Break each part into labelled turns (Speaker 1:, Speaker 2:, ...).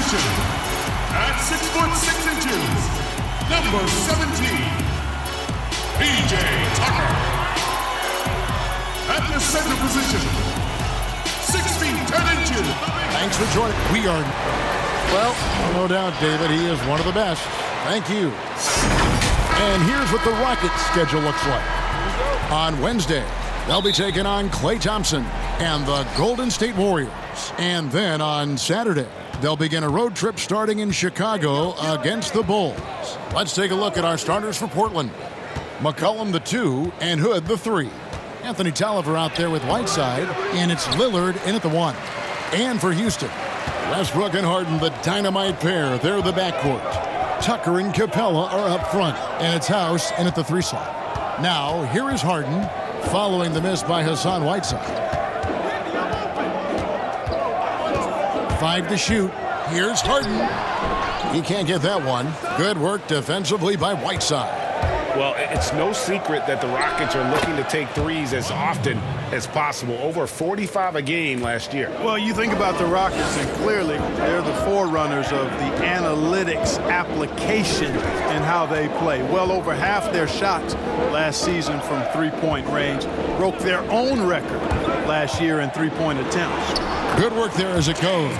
Speaker 1: position, at 6 foot 6 inches, number 17, PJ Tucker. At the center position, 6 feet 10 inches.
Speaker 2: Thanks for joining. We are, well, no doubt, David, he is one of the best. Thank you. And here's what the Rockets' schedule looks like. On Wednesday, they'll be taking on Klay Thompson and the Golden State Warriors. And then on Saturday, they'll begin a road trip starting in Chicago against the Bulls. Let's take a look at our starters for Portland. McCollum, the 2, and Hood, the 3. Anthony Tolliver out there with Whiteside, and it's Lillard in at the 1. And for Houston, Westbrook and Harden, the dynamite pair. They're the backcourt. Tucker and Capella are up front, and it's House in at the 3 slot. Now, here is Harden, following the miss by Hassan Whiteside. 5 to shoot. Here's Harden. He can't get that one. Good work defensively by Whiteside.
Speaker 3: Well, it's no secret that the Rockets are looking to take threes as often as possible. Over 45 a game last year.
Speaker 4: Well, you think about the Rockets, and clearly they're the forerunners of the analytics application and how they play. Well over half their shots last season from three-point range broke their own record last year in three-point attempts.
Speaker 2: Good work there as it goes.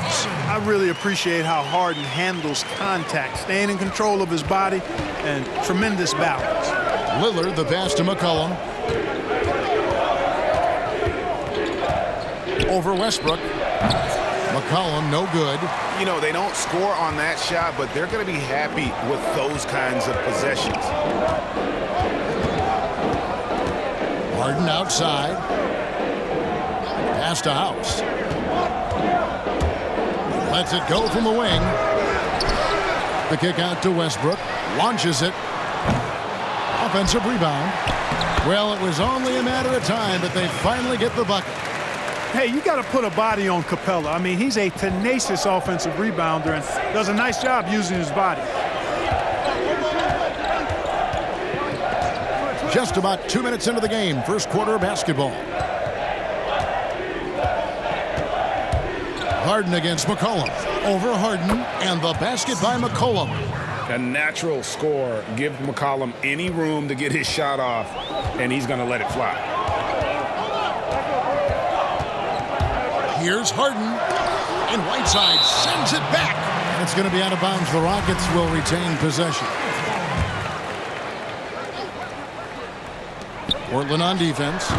Speaker 4: I really appreciate how Harden handles contact, staying in control of his body, and tremendous balance.
Speaker 2: Lillard, the pass to McCollum. Over Westbrook. McCollum, no good.
Speaker 5: You know, they don't score on that shot, but they're going to be happy with those kinds of possessions.
Speaker 2: Harden outside. Pass to House. Lets it go from the wing. The kick out to Westbrook. Launches it. Offensive rebound. Well, it was only a matter of time, but they finally get the bucket.
Speaker 4: Hey, you got to put a body on Capella. I mean, he's a tenacious offensive rebounder and does a nice job using his body.
Speaker 2: Just about 2 minutes into the game. First quarter of basketball. Harden against McCollum. Over Harden, and the basket by McCollum.
Speaker 3: A natural score. Give McCollum any room to get his shot off, and he's going to let it fly.
Speaker 2: Here's Harden, and Whiteside sends it back. It's going to be out of bounds. The Rockets will retain possession. Portland on defense.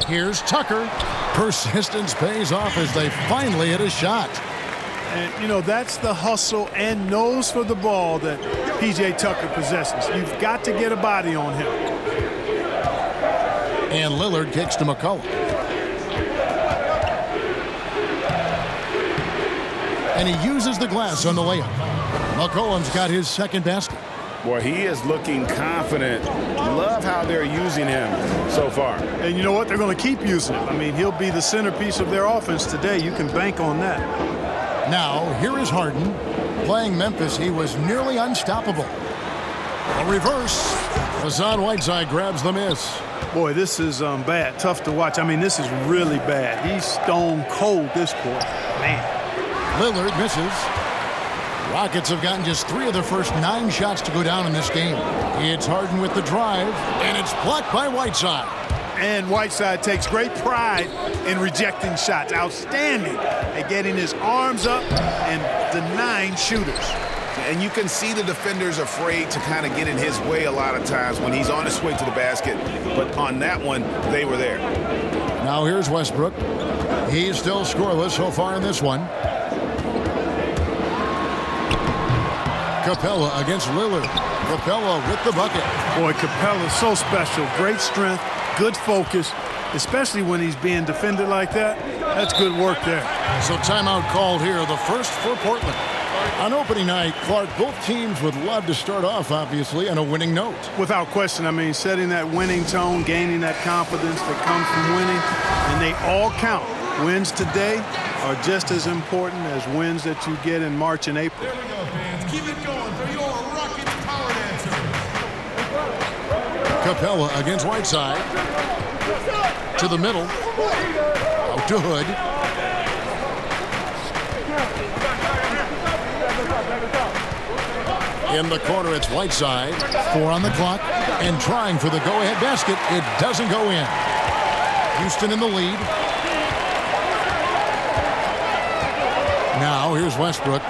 Speaker 2: Here's Tucker. Persistence pays off as they finally hit a shot.
Speaker 4: And, you know, that's the hustle and nose for the ball that P.J. Tucker possesses. You've got to get a body on him.
Speaker 2: And Lillard kicks to McCollum. And he uses the glass on the layup. McCollum's got his second basket.
Speaker 3: Boy, he is looking confident. Love how they're using him so far.
Speaker 4: And you know what? They're going to keep using him. I mean, he'll be the centerpiece of their offense today. You can bank on that.
Speaker 2: Now, here is Harden. Playing Memphis, he was nearly unstoppable. A reverse. Hassan Whiteside grabs the miss.
Speaker 4: Boy, this is bad. Tough to watch. I mean, this is really bad. He's stone cold this quarter. Man.
Speaker 2: Lillard misses. Rockets have gotten just 3 of their first 9 shots to go down in this game. It's Harden with the drive, and it's blocked by Whiteside.
Speaker 4: And Whiteside takes great pride in rejecting shots. Outstanding at getting his arms up and denying shooters.
Speaker 5: And you can see the defenders afraid to kind of get in his way a lot of times when he's on his way to the basket. But on that one, they were there.
Speaker 2: Now here's Westbrook. He's still scoreless so far in this one. Capella against Lillard. Capella with the bucket.
Speaker 4: Boy, Capella's so special. Great strength, good focus, especially when he's being defended like that. That's good work there.
Speaker 2: So timeout called here, the first for Portland. On opening night, Clark, both teams would love to start off, obviously, on a winning note.
Speaker 4: Without question. I mean, setting that winning tone, gaining that confidence that comes from winning, and they all count. Wins today are just as important as wins that you get in March and April.
Speaker 1: There we go, fans. Keep it going for your Rockets power dancer.
Speaker 2: Capella against Whiteside. To the middle. Out to Hood. In the corner, it's Whiteside. 4 on the clock. And trying for the go-ahead basket. It doesn't go in. Houston in the lead. Now, here's Westbrook.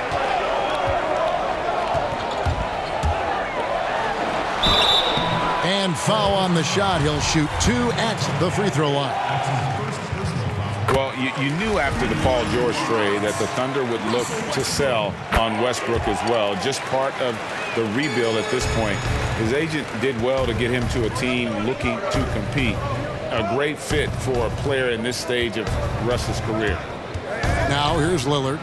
Speaker 2: And foul on the shot. He'll shoot 2 at the free throw line.
Speaker 3: Well, you knew after the Paul George trade that the Thunder would look to sell on Westbrook as well. Just part of the rebuild at this point. His agent did well to get him to a team looking to compete. A great fit for a player in this stage of Russ's career.
Speaker 2: Now here's Lillard.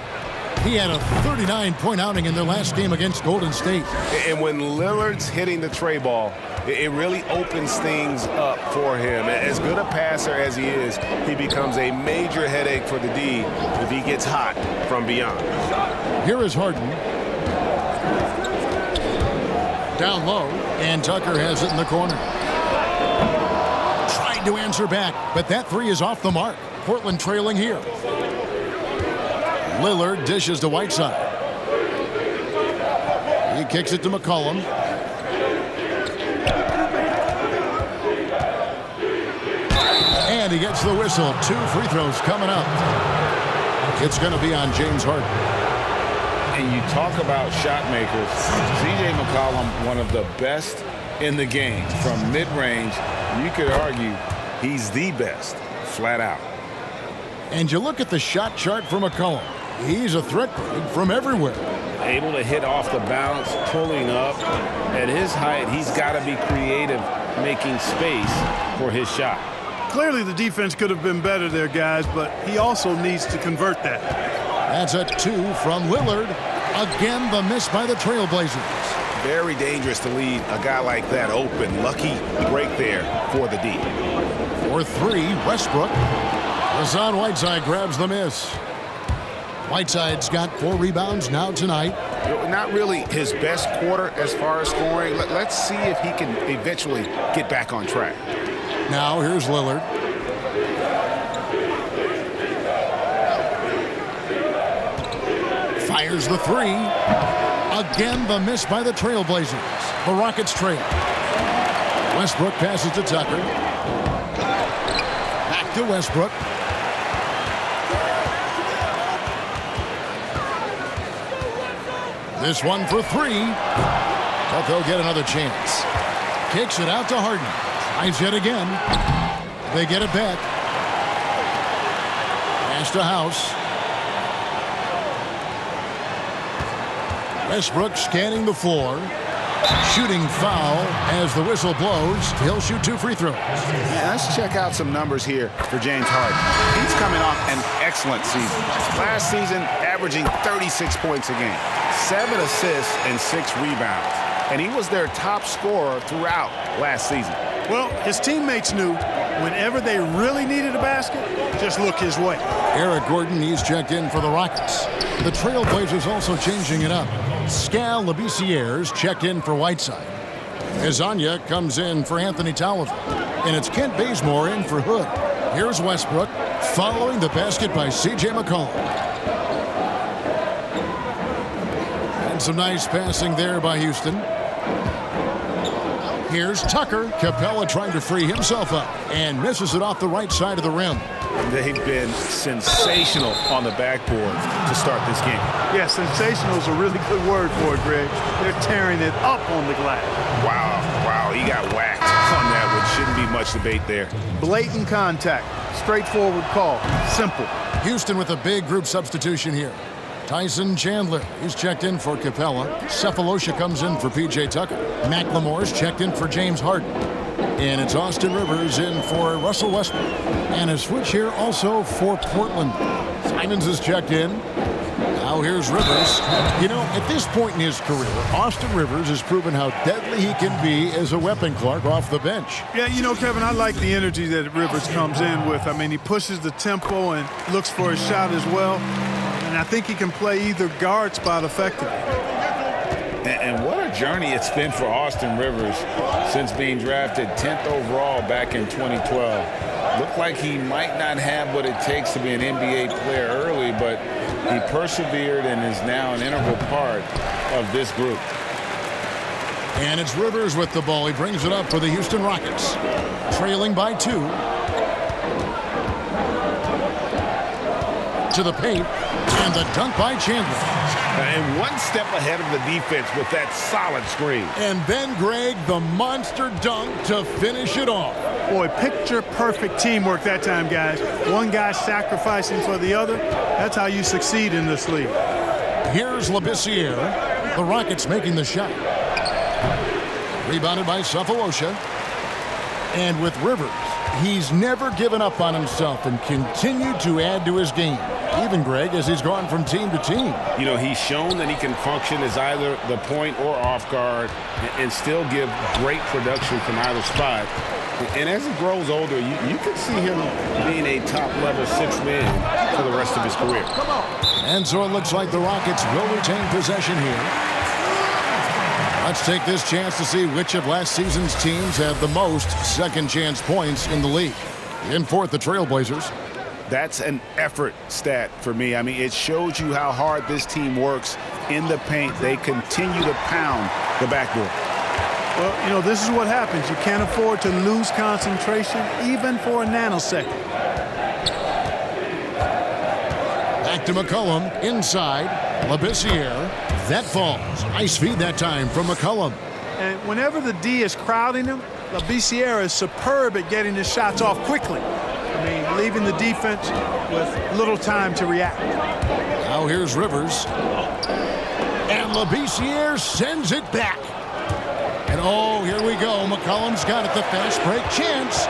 Speaker 2: He had a 39-point outing in their last game against Golden State.
Speaker 5: And when Lillard's hitting the tray ball, it really opens things up for him. As good a passer as he is, he becomes a major headache for the D if he gets hot from beyond.
Speaker 2: Here is Harden. Down low, and Tucker has it in the corner. Trying to answer back, but that 3 is off the mark. Portland trailing here. Lillard dishes to Whiteside. He kicks it to McCollum. And he gets the whistle. 2 free throws coming up. It's going to be on James Harden.
Speaker 3: And you talk about shot makers. C.J. McCollum, one of the best in the game. From mid-range, you could argue he's the best, flat out.
Speaker 2: And you look at the shot chart for McCollum. He's a threat from everywhere.
Speaker 3: Able to hit off the bounce, pulling up. At his height, he's got to be creative, making space for his shot.
Speaker 4: Clearly the defense could have been better there, guys, but he also needs to convert that.
Speaker 2: That's a 2 from Lillard. Again, the miss by the Trailblazers.
Speaker 5: Very dangerous to leave a guy like that open. Lucky break there for the D.
Speaker 2: For 3, Westbrook. Hassan Whiteside grabs the miss. Whiteside's got 4 rebounds now tonight.
Speaker 5: Not really his best quarter as far as scoring. Let's see if he can eventually get back on track.
Speaker 2: Now here's Lillard. Fires the 3. Again, the miss by the Trailblazers. The Rockets trail. Westbrook passes to Tucker. Back to Westbrook. This one for 3. But they'll get another chance. Kicks it out to Harden. Tries yet again. They get it back. Pass to House. Westbrook scanning the floor. Shooting foul as the whistle blows. He'll shoot 2 free throws.
Speaker 5: Yeah, let's check out some numbers here for James Harden. He's coming off an excellent season. Last season, averaging 36 points a game, 7 assists and 6 rebounds. And he was their top scorer throughout last season.
Speaker 4: Well, his teammates knew whenever they really needed a basket, just look his way.
Speaker 2: Eric Gordon, he's checked in for the Rockets. The Trailblazers also changing it up. Scal Labissière's checked in for Whiteside. Azania comes in for Anthony Tolliver. And it's Kent Bazemore in for Hood. Here's Westbrook following the basket by C.J. McCollum. And some nice passing there by Houston. Here's Tucker. Capella trying to free himself up and misses it off the right side of the rim.
Speaker 5: They've been sensational on the backboard to start this game.
Speaker 4: Yeah, sensational is a really good word for it, Greg. They're tearing it up on the glass.
Speaker 5: Wow, he got whacked on that one. Shouldn't be much debate there.
Speaker 4: Blatant contact. Straightforward call. Simple.
Speaker 2: Houston with a big group substitution here. Tyson Chandler is checked in for Capella. Cephalosha comes in for P.J. Tucker. McLemore's checked in for James Harden. And it's Austin Rivers in for Russell Westbrook. And a switch here also for Portland. Simons is checked in. Now here's Rivers. You know, at this point in his career, Austin Rivers has proven how deadly he can be as a weapon, Clark, off the bench.
Speaker 4: Yeah, you know, Kevin, I like the energy that Rivers comes in with. I mean, he pushes the tempo and looks for his shot as well. And I think he can play either guard spot effectively.
Speaker 3: And what a journey it's been for Austin Rivers since being drafted 10th overall back in 2012. Looked like he might not have what it takes to be an NBA player early, but he persevered and is now an integral part of this group.
Speaker 2: And it's Rivers with the ball. He brings it up for the Houston Rockets. Trailing by 2. To the paint. And the dunk by Chandler.
Speaker 5: And one step ahead of the defense with that solid screen.
Speaker 2: And then Greg, the monster dunk to finish it off.
Speaker 4: Boy, picture-perfect teamwork that time, guys. One guy sacrificing for the other. That's how you succeed in this league.
Speaker 2: Here's Labissiere. The Rockets making the shot. Rebounded by Cephalosha. And with Rivers, he's never given up on himself and continued to add to his game. Even, Greg, as he's gone from team to team.
Speaker 5: You know, he's shown that he can function as either the point or off guard and still give great production from either spot. And as he grows older, you can see him being a top-level 6th man for the rest of his career.
Speaker 2: And so it looks like the Rockets will retain possession here. Let's take this chance to see which of last season's teams have the most second-chance points in the league. In fourth, the Trailblazers.
Speaker 5: That's an effort stat for me. I mean, it shows you how hard this team works in the paint. They continue to pound the backboard.
Speaker 4: Well, you know, this is what happens. You can't afford to lose concentration even for a nanosecond.
Speaker 2: Back to McCollum, inside. Labissiere. That falls. Nice feed that time from McCollum.
Speaker 4: And whenever the D is crowding him, Labissiere is superb at getting his shots off quickly. I mean, leaving the defense with little time to react.
Speaker 2: Now here's Rivers. And Labissiere sends it back. And oh, here we go. McCollum's got it. The fast break chance.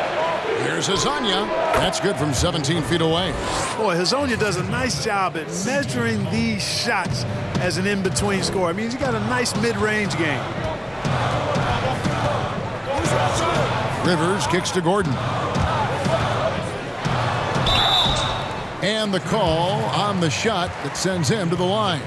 Speaker 2: Here's Hezonja. That's good from 17 feet away.
Speaker 4: Boy, Hezonja does a nice job at measuring these shots as an in-between scorer. I mean, he's got a nice mid-range game.
Speaker 2: Rivers kicks to Gordon. And the call on the shot that sends him to the line.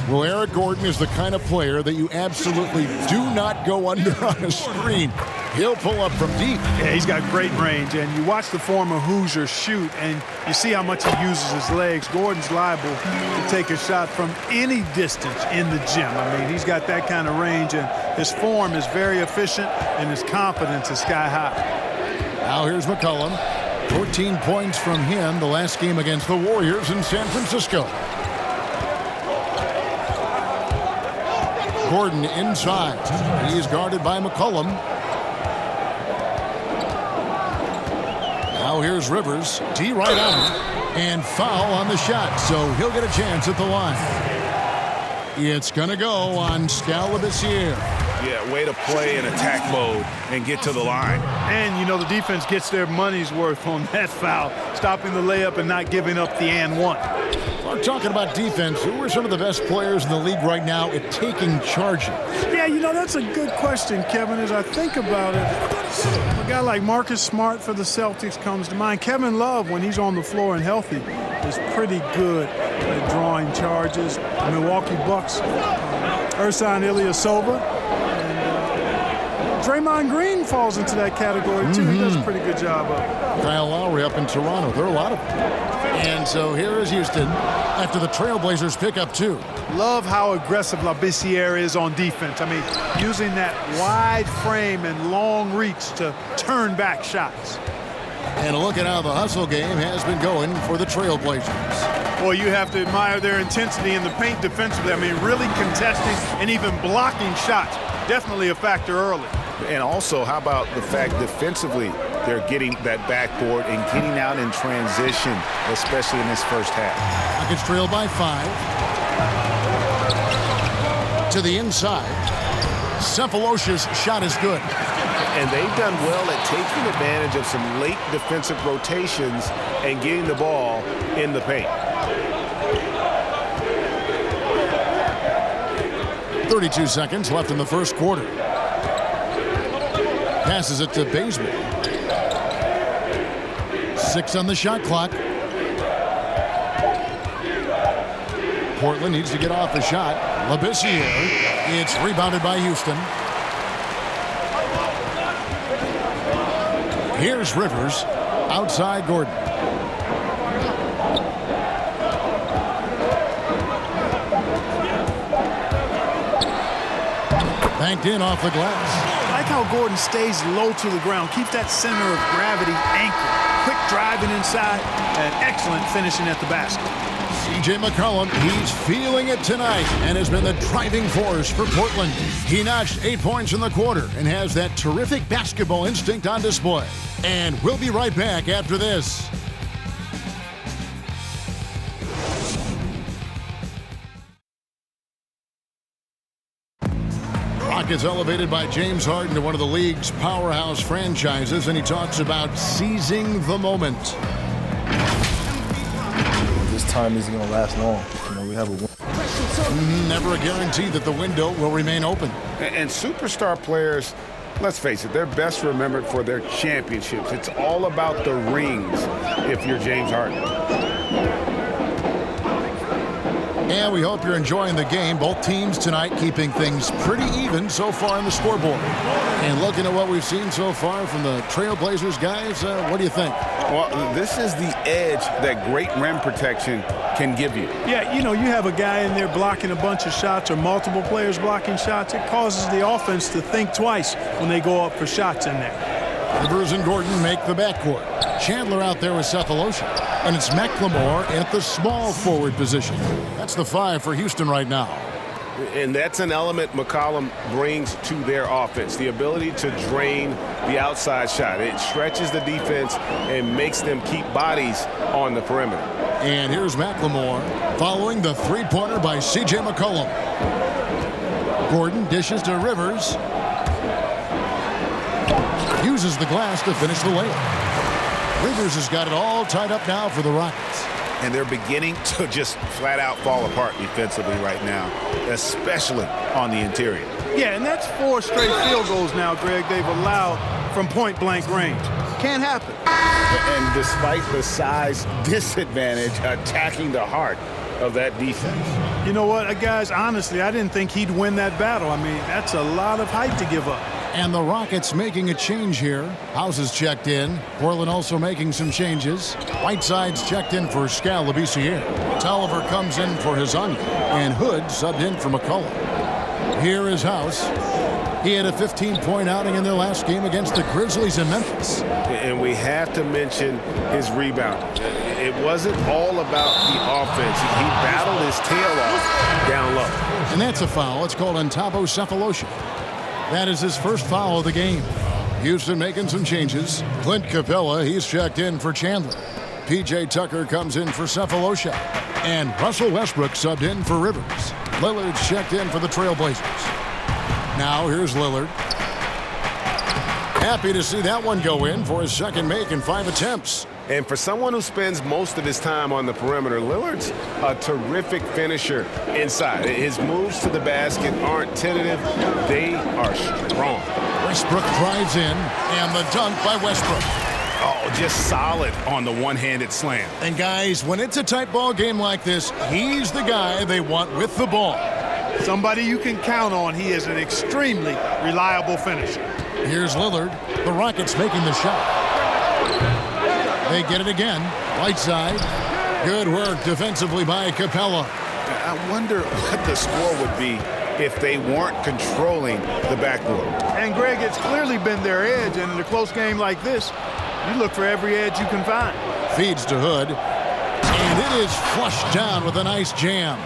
Speaker 2: Well, Eric Gordon is the kind of player that you absolutely do not go under on a screen. He'll pull up from deep.
Speaker 4: Yeah, he's got great range, and you watch the former Hoosier shoot, and you see how much he uses his legs. Gordon's liable to take a shot from any distance in the gym. I mean, he's got that kind of range, and his form is very efficient, and his confidence is sky high.
Speaker 2: Now here's McCollum. 14 points from him the last game against the Warriors in San Francisco. Gordon inside. He's guarded by McCollum. Now here's Rivers. D right on him. And foul on the shot, so he'll get a chance at the line. It's going to go on Labissiere.
Speaker 5: Yeah, way to play in attack mode and get to the line.
Speaker 4: And, you know, the defense gets their money's worth on that foul, stopping the layup and not giving up the and one.
Speaker 2: We're talking about defense. Who are some of the best players in the league right now at taking charges?
Speaker 4: Yeah, you know, that's a good question, Kevin, as I think about it. A guy like Marcus Smart for the Celtics comes to mind. Kevin Love, when he's on the floor and healthy, is pretty good at drawing charges. The Milwaukee Bucks, Ersan Ilyasova, and Draymond Green falls into that category, too. He does a pretty good job of it.
Speaker 2: Kyle Lowry up in Toronto. There are a lot of them. And so here is Houston after the Trailblazers pick up 2.
Speaker 4: Love how aggressive Labissiere is on defense. I mean, using that wide frame and long reach to turn back shots.
Speaker 2: And look at how the hustle game has been going for the Trailblazers.
Speaker 4: Well, you have to admire their intensity in the paint defensively. I mean, really contesting and even blocking shots. Definitely a factor early.
Speaker 5: And also, how about the fact defensively they're getting that backboard and getting out in transition, especially in this first half.
Speaker 2: Rockets trail by 5. To the inside. Cephalosha's shot is good.
Speaker 5: And they've done well at taking advantage of some late defensive rotations and getting the ball in the paint.
Speaker 2: 32 seconds left in the first quarter. Passes it to Bazemore. 6 on the shot clock. Portland needs to get off the shot. Labissiere. It's rebounded by Houston. Here's Rivers. Outside Gordon. Banked in off the glass.
Speaker 4: I like how Gordon stays low to the ground, keeps that center of gravity anchored. Quick driving inside and excellent finishing at the basket.
Speaker 2: C.J. McCollum, he's feeling it tonight and has been the driving force for Portland. He notched 8 points in the quarter and has that terrific basketball instinct on display. And we'll be right back after this. Rockets elevated by James Harden to one of the league's powerhouse franchises, and he talks about seizing the moment.
Speaker 6: This time isn't going to last long. You know, we have a win.
Speaker 2: Never a guarantee that the window will remain open.
Speaker 5: And superstar players, let's face it, they're best remembered for their championships. It's all about the rings if you're James Harden.
Speaker 2: And we hope you're enjoying the game. Both teams tonight keeping things pretty even so far on the scoreboard. And looking at what we've seen so far from the Trailblazers guys, what do you think?
Speaker 5: Well, this is the edge that great rim protection can give you.
Speaker 4: Yeah, you know, you have a guy in there blocking a bunch of shots or multiple players blocking shots. It causes the offense to think twice when they go up for shots in there.
Speaker 2: Rivers and Gordon make the backcourt. Chandler out there with Cephalosha. And it's McLemore at the small forward position. That's the 5 for Houston right now.
Speaker 7: And that's an element McCollum brings to their offense, the ability to drain the outside shot. It stretches the defense and makes them keep bodies on the perimeter.
Speaker 2: And here's McLemore following the three-pointer by C.J. McCollum. Gordon dishes to Rivers. Uses the glass to finish the layup. Rivers has got it all tied up now for the Rockets.
Speaker 5: And they're beginning to just flat out fall apart defensively right now, especially on the interior.
Speaker 4: Yeah, and that's 4 straight field goals now, Greg, they've allowed from point-blank range. Can't happen.
Speaker 5: And despite the size disadvantage, attacking the heart of that defense.
Speaker 4: You know what, guys, honestly, I didn't think he'd win that battle. I mean, that's a lot of height to give up.
Speaker 2: And the Rockets making a change here. House is checked in. Portland also making some changes. Whiteside's checked in for Scal Labissiere. Tolliver comes in for Hezonja. And Hood subbed in for McCollum. Here is House. He had a 15-point outing in their last game against the Grizzlies in Memphis.
Speaker 7: And we have to mention his rebound. It wasn't all about the offense. He battled his tail off down low.
Speaker 2: And that's a foul. It's called on Thabo Cephalosha. That is his first foul of the game. Houston making some changes. Clint Capella, he's checked in for Chandler. P.J. Tucker comes in for Cephalosha. And Russell Westbrook subbed in for Rivers. Lillard's checked in for the Trailblazers. Now here's Lillard. Happy to see that one go in for his second make in 5 attempts.
Speaker 7: And for someone who spends most of his time on the perimeter, Lillard's a terrific finisher inside. His moves to the basket aren't tentative. They are strong.
Speaker 2: Westbrook drives in, and the dunk by Westbrook.
Speaker 5: Oh, just solid on the one-handed slam.
Speaker 2: And guys, when it's a tight ball game like this, he's the guy they want with the ball.
Speaker 4: Somebody you can count on. He is an extremely reliable finisher.
Speaker 2: Here's Lillard. The Rockets making the shot. They get it again. Right side. Good work defensively by Capella.
Speaker 5: I wonder what the score would be if they weren't controlling the backboard.
Speaker 4: And, Greg, it's clearly been their edge, and in a close game like this, you look for every edge you can find.
Speaker 2: Feeds to Hood. And it is flushed down with a nice jam.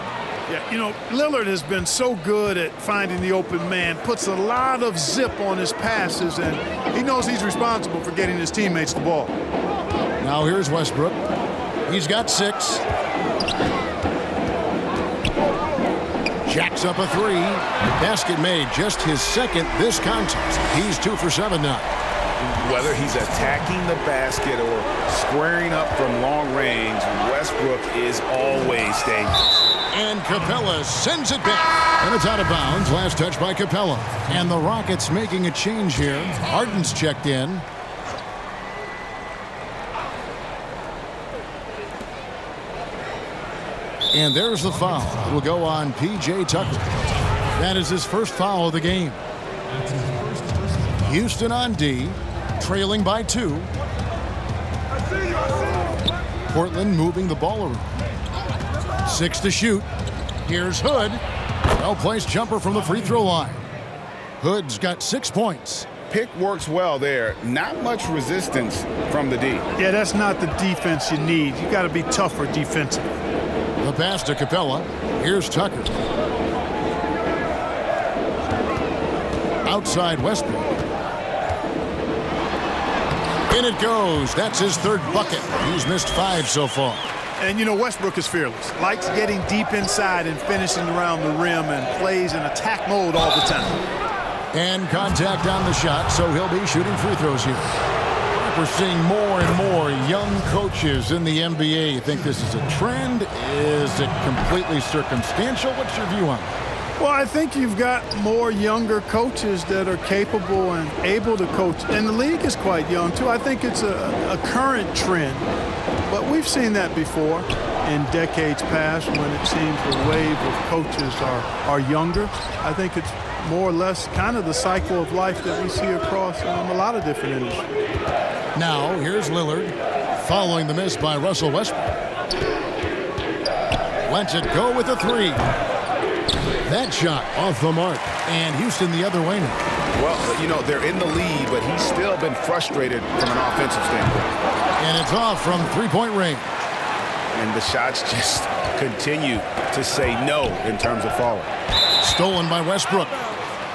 Speaker 4: Yeah, you know, Lillard has been so good at finding the open man, puts a lot of zip on his passes, and he knows he's responsible for getting his teammates the ball.
Speaker 2: Now here's Westbrook. He's got 6. Jacks up a 3. Basket made, just his second this contest. He's 2 for 7 now.
Speaker 5: Whether he's attacking the basket or squaring up from long range, Westbrook is always dangerous.
Speaker 2: And Capella sends it back. And it's out of bounds. Last touch by Capella. And the Rockets making a change here. Harden's checked in. And there's the foul. It will go on P.J. Tucker. That is his first foul of the game. Houston on D, trailing by 2. Portland moving the ball around. 6 to shoot. Here's Hood. Well-placed jumper from the free throw line. Hood's got 6 points.
Speaker 5: Pick works well there. Not much resistance from the D.
Speaker 4: Yeah, that's not the defense you need. You got to be tougher defensively.
Speaker 2: The pass to Capella. Here's Tucker. Outside Westbrook. In it goes. That's his 3rd bucket. He's missed 5 so far.
Speaker 4: And, you know, Westbrook is fearless. Likes getting deep inside and finishing around the rim and plays in attack mode all the time.
Speaker 2: And contact on the shot, so he'll be shooting free throws here. We're seeing more and more young coaches in the NBA. You think this is a trend? Is it completely circumstantial? What's your view on it?
Speaker 4: Well, I think you've got more younger coaches that are capable and able to coach. And the league is quite young, too. I think it's a current trend. But we've seen that before in decades past when it seems the wave of coaches are younger. I think it's more or less kind of the cycle of life that we see across a lot of different industries.
Speaker 2: Now, here's Lillard following the miss by Russell Westbrook. Lets it go with a 3. That shot off the mark. And Houston the other way now.
Speaker 5: Well, you know, they're in the lead, but he's still been frustrated from an offensive standpoint.
Speaker 2: And it's off from 3-point range.
Speaker 5: And the shots just continue to say no in terms of falling.
Speaker 2: Stolen by Westbrook.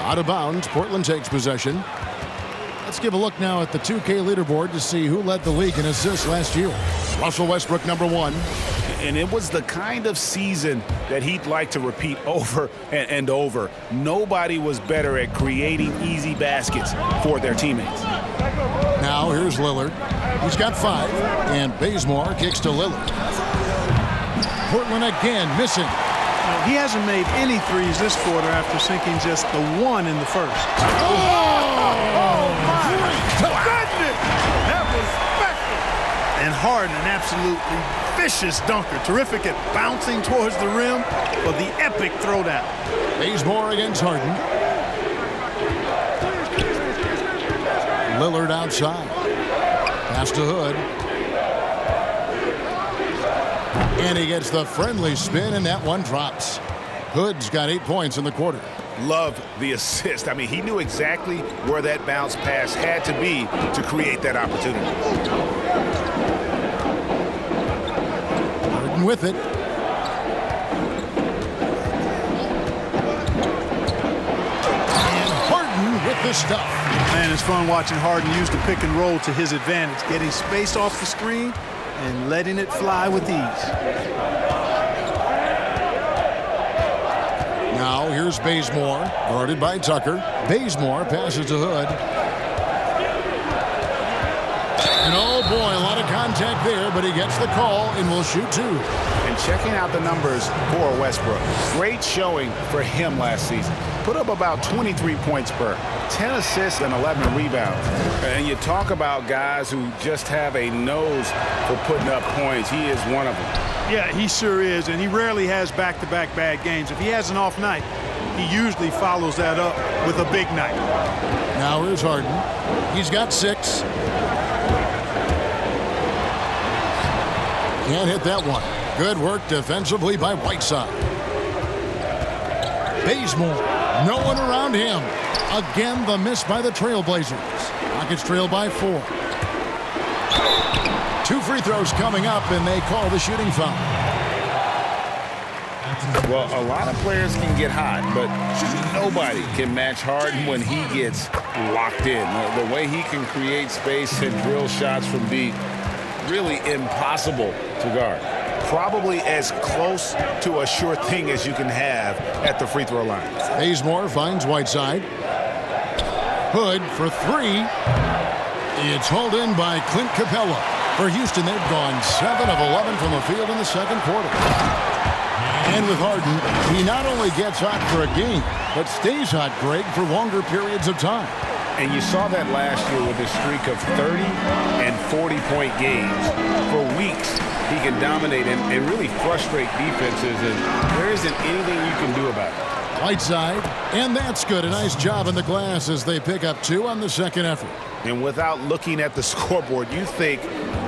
Speaker 2: Out of bounds. Portland takes possession. Let's give a look now at the 2K leaderboard to see who led the league in assists last year. Russell Westbrook, #1.
Speaker 5: And it was the kind of season that he'd like to repeat over and over. Nobody was better at creating easy baskets for their teammates.
Speaker 2: Now here's Lillard. He's got 5. And Bazemore kicks to Lillard. Portland again missing.
Speaker 4: He hasn't made any threes this quarter after sinking just the 1 in the first.
Speaker 2: Oh,
Speaker 4: my goodness! That was special. And Harden, an absolutely vicious dunker. Terrific at bouncing towards the rim for the epic throwdown.
Speaker 2: Bazemore against Harden. Lillard outside. Pass to Hood. And he gets the friendly spin, and that one drops. Hood's got 8 points in the quarter.
Speaker 5: Love the assist. I mean, he knew exactly where that bounce pass had to be to create that opportunity.
Speaker 2: Harden with it. And Harden with the stuff.
Speaker 4: Man, it's fun watching Harden use the pick and roll to his advantage, getting space off the screen and letting it fly with ease.
Speaker 2: Now here's Bazemore, guarded by Tucker. Bazemore passes to Hood. And oh boy, a lot of contact there, but he gets the call and will shoot 2.
Speaker 5: And checking out the numbers for Westbrook, great showing for him last season. Put up about 23 points per, 10 assists and 11 rebounds. And you talk about guys who just have a nose for putting up points. He is one of them.
Speaker 4: Yeah, he sure is, and he rarely has back-to-back bad games. If he has an off night, he usually follows that up with a big night.
Speaker 2: Now here's Harden. He's got 6. Can't hit that one. Good work defensively by Whiteside. Bazemore, no one around him. Again, the miss by the Trailblazers. Rockets trail by 4. 2 free throws coming up, and they call the shooting foul.
Speaker 3: Well, a lot of players can get hot, but nobody can match Harden when he gets locked in. The way he can create space and drill shots from deep, really impossible to guard.
Speaker 5: Probably as close to a sure thing as you can have at the free throw line.
Speaker 2: Bazemore finds Whiteside. Hood for 3. It's hauled in by Clint Capella. For Houston, they've gone 7 of 11 from the field in the second quarter. And with Harden, he not only gets hot for a game, but stays hot, Greg, for longer periods of time.
Speaker 3: And you saw that last year with a streak of 30 and 40-point games. For weeks, he can dominate and really frustrate defenses, and there isn't anything you can do about it.
Speaker 2: Whiteside, and that's good. A nice job in the glass as they pick up 2 on the second effort.
Speaker 5: And without looking at the scoreboard, you think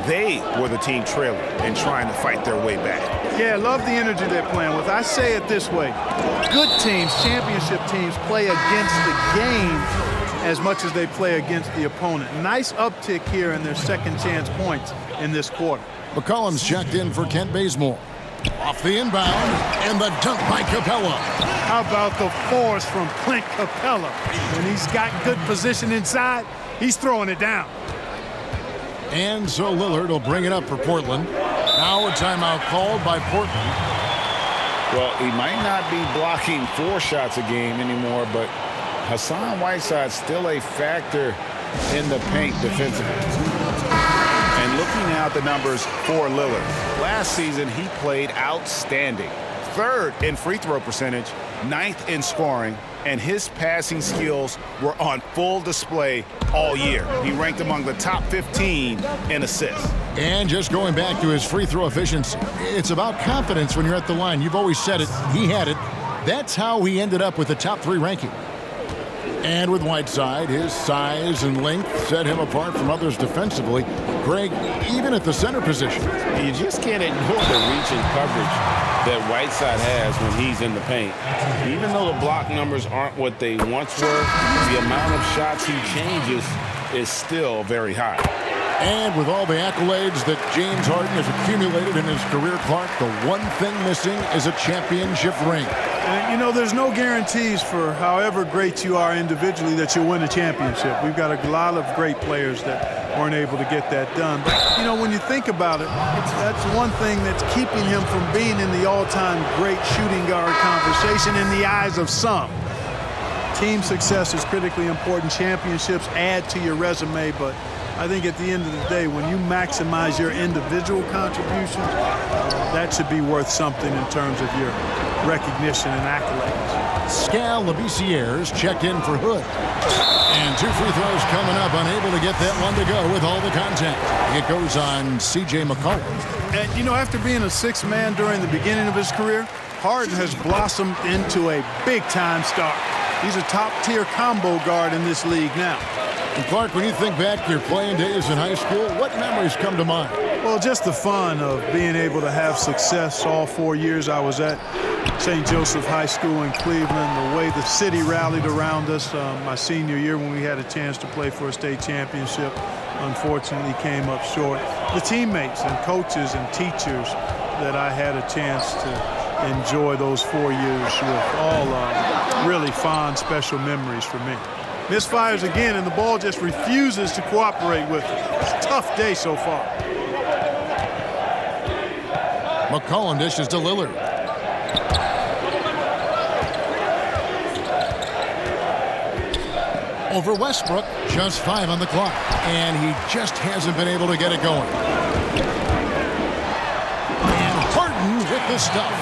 Speaker 5: they were the team trailing and trying to fight their way back.
Speaker 4: Yeah, I love the energy they're playing with. I say it this way. Good teams, championship teams, play against the game as much as they play against the opponent. Nice uptick here in their second chance points in this quarter.
Speaker 2: McCollum's checked in for Kent Bazemore. Off the inbound, and the dunk by Capella.
Speaker 4: How about the force from Clint Capella? When he's got good position inside, he's throwing it down.
Speaker 2: And so Lillard will bring it up for Portland. Now a timeout called by Portland.
Speaker 3: Well, he might not be blocking 4 shots a game anymore, but Hassan Whiteside's still a factor in the paint defensively.
Speaker 5: And looking now at the numbers for Lillard, last season he played outstanding. 3rd in free throw percentage, 9th in scoring, and his passing skills were on full display all year. He ranked among the top 15 in assists.
Speaker 2: And just going back to his free throw efficiency, it's about confidence when you're at the line. You've always said it. He had it. That's how he ended up with the top 3 ranking. And with Whiteside, his size and length set him apart from others defensively. Greg, even at the center position.
Speaker 3: You just can't ignore the reach and coverage that Whiteside has when he's in the paint. Even though the block numbers aren't what they once were, the amount of shots he changes is still very high.
Speaker 2: And with all the accolades that James Harden has accumulated in his career, Clark, the one thing missing is a championship ring.
Speaker 4: And, you know, there's no guarantees for however great you are individually that you'll win a championship. We've got a lot of great players that weren't able to get that done. But, you know, when you think about it, that's one thing that's keeping him from being in the all-time great shooting guard conversation in the eyes of some. Team success is critically important. Championships add to your resume, but I think at the end of the day, when you maximize your individual contributions, that should be worth something in terms of your recognition and accolades.
Speaker 2: Scal Labissière's checked in for Hood. And 2 free throws coming up, unable to get that one to go with all the contact. It goes on C.J. McCollum.
Speaker 4: And, you know, after being a 6th man during the beginning of his career, Harden has blossomed into a big-time star. He's a top-tier combo guard in this league now.
Speaker 2: And Clark, when you think back to your playing days in high school, what memories come to mind?
Speaker 4: Well, just the fun of being able to have success all 4 years I was at St. Joseph High School in Cleveland, the way the city rallied around us. My senior year when we had a chance to play for a state championship, unfortunately came up short. The teammates and coaches and teachers that I had a chance to enjoy those 4 years with, all really fond, special memories for me. Misfires again, and the ball just refuses to cooperate with it. It's a tough day so far.
Speaker 2: McCollum dishes to Lillard. Over Westbrook, just 5 on the clock, and he just hasn't been able to get it going. And Harden with the stuff.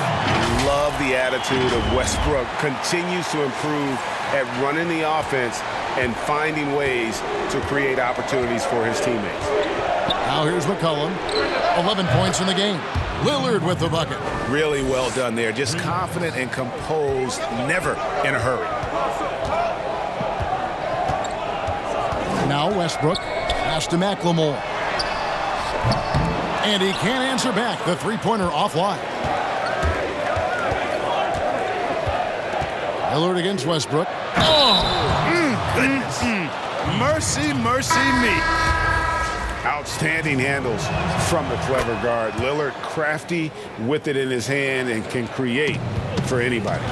Speaker 7: Love the attitude of Westbrook. Continues to improve at running the offense and finding ways to create opportunities for his teammates.
Speaker 2: Now here's McCollum. 11 points in the game. Lillard with the bucket.
Speaker 5: Really well done there. Just confident and composed, never in a hurry.
Speaker 2: Now Westbrook pass to McLemore. And he can't answer back. The three-pointer offline. Lillard against Westbrook.
Speaker 4: Goodness. Mercy, mercy me.
Speaker 5: Outstanding handles from the clever guard. Lillard crafty with it in his hand and can create for anybody.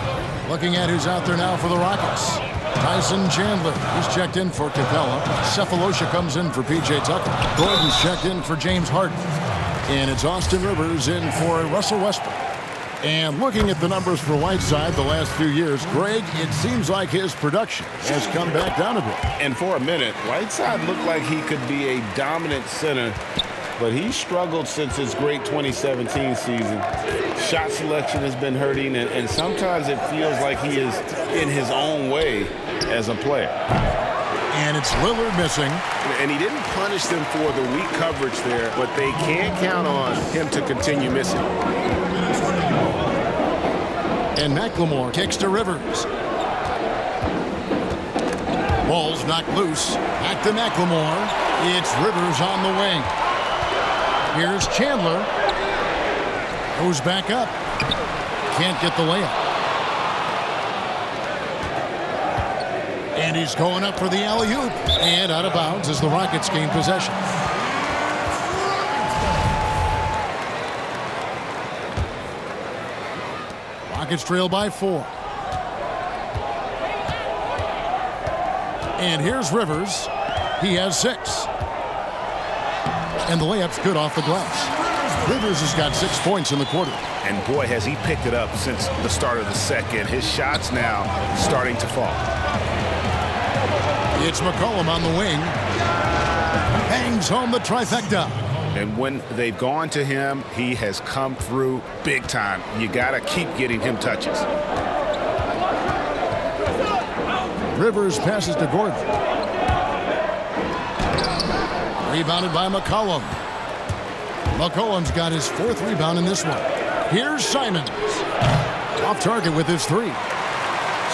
Speaker 2: Looking at who's out there now for the Rockets. Tyson Chandler, he's checked in for Capella. Cephalosha comes in for P.J. Tucker. Gordon's checked in for James Harden. And it's Austin Rivers in for Russell Westbrook. And looking at the numbers for Whiteside the last few years, Greg, it seems like his production has come back down a bit.
Speaker 3: And for a minute, Whiteside looked like he could be a dominant center, but he struggled since his great 2017 season. Shot selection has been hurting, and sometimes it feels like he is in his own way as a player.
Speaker 2: And it's Lillard missing.
Speaker 7: And he didn't punish them for the weak coverage there, but they can't count on him to continue missing.
Speaker 2: And McLemore kicks to Rivers. Ball's knocked loose. Back to McLemore. It's Rivers on the wing. Here's Chandler. Goes back up. Can't get the layup. And he's going up for the alley-oop. And out of bounds as the Rockets gain possession. Rockets trail by 4. And here's Rivers. He has 6. And the layup's good off the glass. Rivers has got 6 points in the quarter.
Speaker 5: And boy, has he picked it up since the start of the second. His shots now starting to fall.
Speaker 2: It's McCollum on the wing. Bangs home the trifecta.
Speaker 5: And when they've gone to him, he has come through big time. You got to keep getting him touches.
Speaker 2: Rivers passes to Gordon. Rebounded by McCollum. McCollum's got his 4th rebound in this one. Here's Simons. Off target with his 3.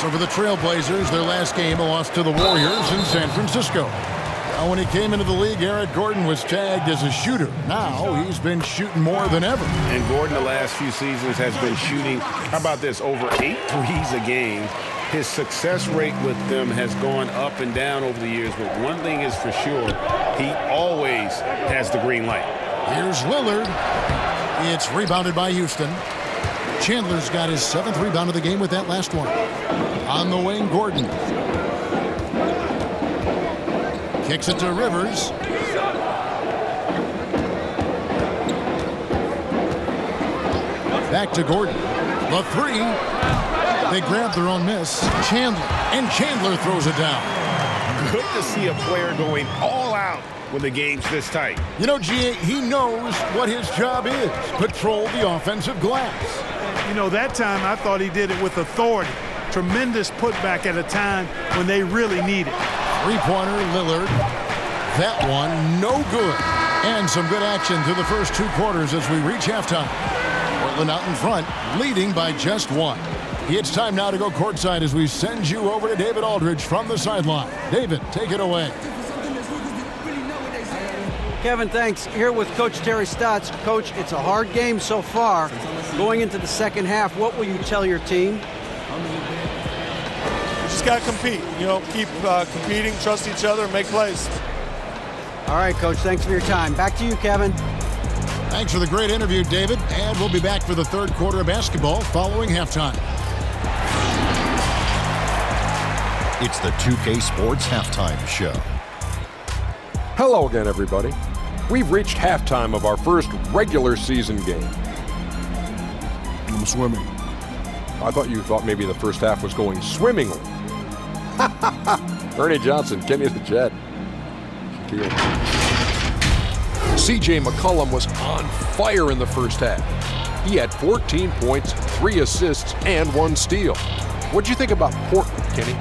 Speaker 2: So for the Trailblazers, their last game, a loss to the Warriors in San Francisco. Now, when he came into the league, Eric Gordon was tagged as a shooter. Now he's been shooting more than ever.
Speaker 5: And Gordon the last few seasons has been shooting, how about this, over 8 threes a game. His success rate with them has gone up and down over the years, but one thing is for sure, he always has the green light.
Speaker 2: Here's Lillard. It's rebounded by Houston. Chandler's got his 7th rebound of the game with that last one. On the wing, Gordon. Kicks it to Rivers. Back to Gordon. The 3. They grab their own miss. Chandler. And Chandler throws it down.
Speaker 5: Good to see a player going all out when the game's this tight.
Speaker 2: You know, G.A., he knows what his job is. Patrol the offensive glass.
Speaker 4: You know, that time I thought he did it with authority. Tremendous putback at a time when they really need it.
Speaker 2: 3-pointer, Lillard. That one, no good. And some good action through the first 2 quarters as we reach halftime. Portland out in front, leading by just 1. It's time now to go courtside as we send you over to David Aldridge from the sideline. David, take it away.
Speaker 8: Kevin, thanks. Here with Coach Terry Stotts. Coach, it's a hard game so far. Going into the second half, what will you tell your team?
Speaker 9: We just got to compete. You know, keep competing, trust each other, and make plays.
Speaker 8: All right, Coach, thanks for your time. Back to you, Kevin.
Speaker 2: Thanks for the great interview, David. And we'll be back for the 3rd quarter of basketball following halftime.
Speaker 10: It's the 2K Sports Halftime Show.
Speaker 11: Hello again, everybody. We've reached halftime of our first regular season game.
Speaker 6: I'm swimming.
Speaker 11: I thought you thought maybe the first half was going swimmingly. Ernie Johnson, Kenny the Jet. Shaquille. C.J. McCollum was on fire in the first half. He had 14 points, 3 assists, and 1 steal. What'd you think about Portland, Kenny?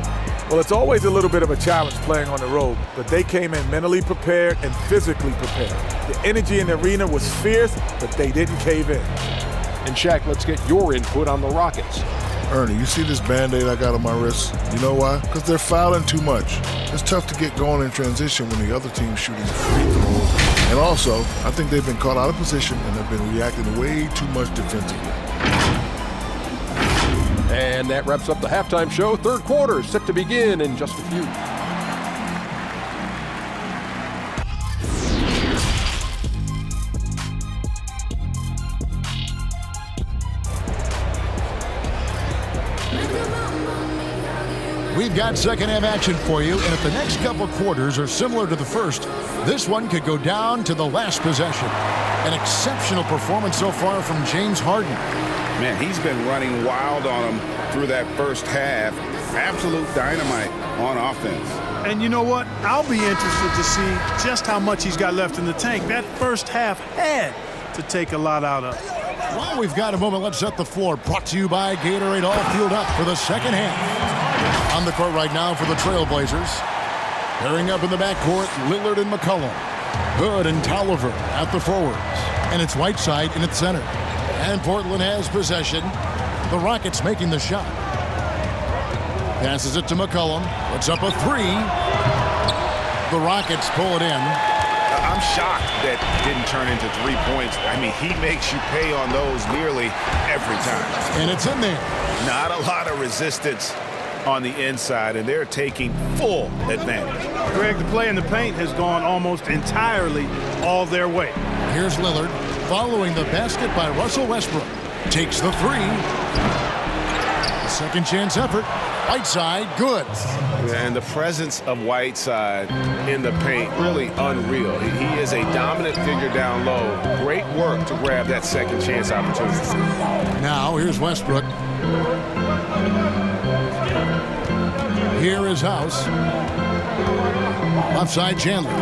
Speaker 9: Well, it's always a little bit of a challenge playing on the road, but they came in mentally prepared and physically prepared. The energy in the arena was fierce, but they didn't cave in.
Speaker 11: And Shaq, let's get your input on the Rockets.
Speaker 6: Ernie, you see this Band-Aid I got on my wrist? You know why? Because they're fouling too much. It's tough to get going in transition when the other team's shooting free throws. And also, I think they've been caught out of position and have been reacting way too much defensively.
Speaker 11: And that wraps up the halftime show. 3rd quarter set to begin in just a few.
Speaker 2: We've got second half action for you, and if the next couple quarters are similar to the first, this one could go down to the last possession. An exceptional performance so far from James Harden.
Speaker 5: Man, he's been running wild on them through that first half. Absolute dynamite on offense.
Speaker 4: And you know what? I'll be interested to see just how much he's got left in the tank. That first half had to take a lot out of.
Speaker 2: Well, we've got a moment. Let's set the floor. Brought to you by Gatorade. All fueled up for the second half. On the court right now for the Trailblazers. Pairing up in the backcourt, Lillard and McCollum. Hood and Tolliver at the forwards. And it's Whiteside in its center. And Portland has possession. The Rockets making the shot. Passes it to McCollum. Puts up a 3. The Rockets pull it in.
Speaker 5: I'm I'm shocked that didn't turn into 3 points. I mean, he makes you pay on those nearly every time.
Speaker 2: And it's in there.
Speaker 5: Not a lot of resistance on the inside, and they're taking full advantage.
Speaker 4: Greg, the play in the paint has gone almost entirely all their way.
Speaker 2: Here's Lillard following the basket by Russell Westbrook. Takes the three. Second chance effort. Whiteside, good.
Speaker 7: And the presence of Whiteside in the paint, really unreal. He is a dominant figure down low. Great work to grab that second chance opportunity.
Speaker 2: Now here's Westbrook. Here is House. Offside Chandler.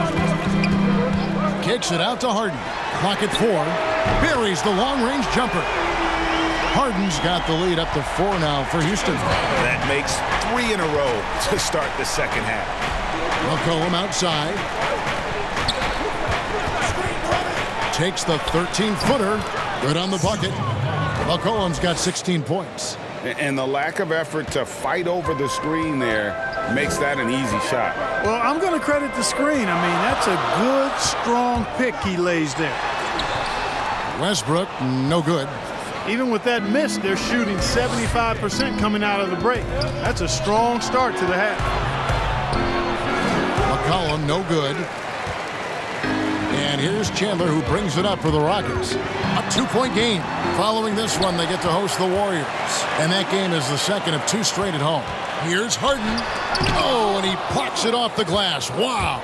Speaker 2: Kicks it out to Harden. Clock at 4. Buries the long-range jumper. Harden's got the lead up to 4 now for Houston.
Speaker 5: That makes 3 in a row to start the second half.
Speaker 2: McCollum outside. Takes the 13-footer. Good on the bucket. McCollum's got 16 points.
Speaker 5: And the lack of effort to fight over the screen there makes that an easy shot.
Speaker 4: Well, I'm going to credit the screen. I mean, that's a good, strong pick he lays there.
Speaker 2: Westbrook, no good.
Speaker 4: Even with that miss, they're shooting 75% coming out of the break. That's a strong start to the half.
Speaker 2: McCollum, no good. And here's Chandler, who brings it up for the Rockets. A 2-point game. Following this one, they get to host the Warriors. And that game is the second of 2 straight at home. Here's Harden. Oh, and he plucks it off the glass. Wow.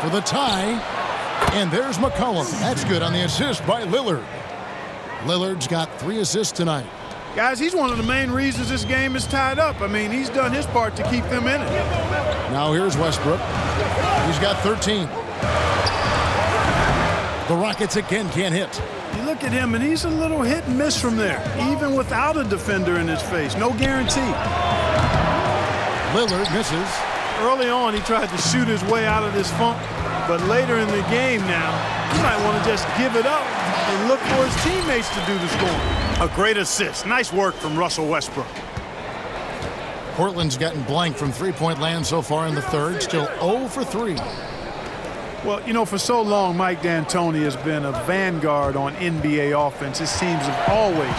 Speaker 2: For the tie. And there's McCollum. That's good on the assist by Lillard. Lillard's got 3 assists tonight.
Speaker 4: Guys, he's one of the main reasons this game is tied up. I mean, he's done his part to keep them in it.
Speaker 2: Now here's Westbrook. He's got 13. The Rockets again can't hit.
Speaker 4: You look at him, and he's a little hit and miss from there, even without a defender in his face. No guarantee.
Speaker 2: Lillard misses.
Speaker 4: Early on, he tried to shoot his way out of this funk, but later in the game now, he might want to just give it up and look for his teammates to do the scoring. A great assist. Nice work from Russell Westbrook.
Speaker 2: Portland's gotten blank from three-point land so far in the third. Still 0 for 3.
Speaker 4: Well, you know, for so long, Mike D'Antoni has been a vanguard on NBA offense. His teams have always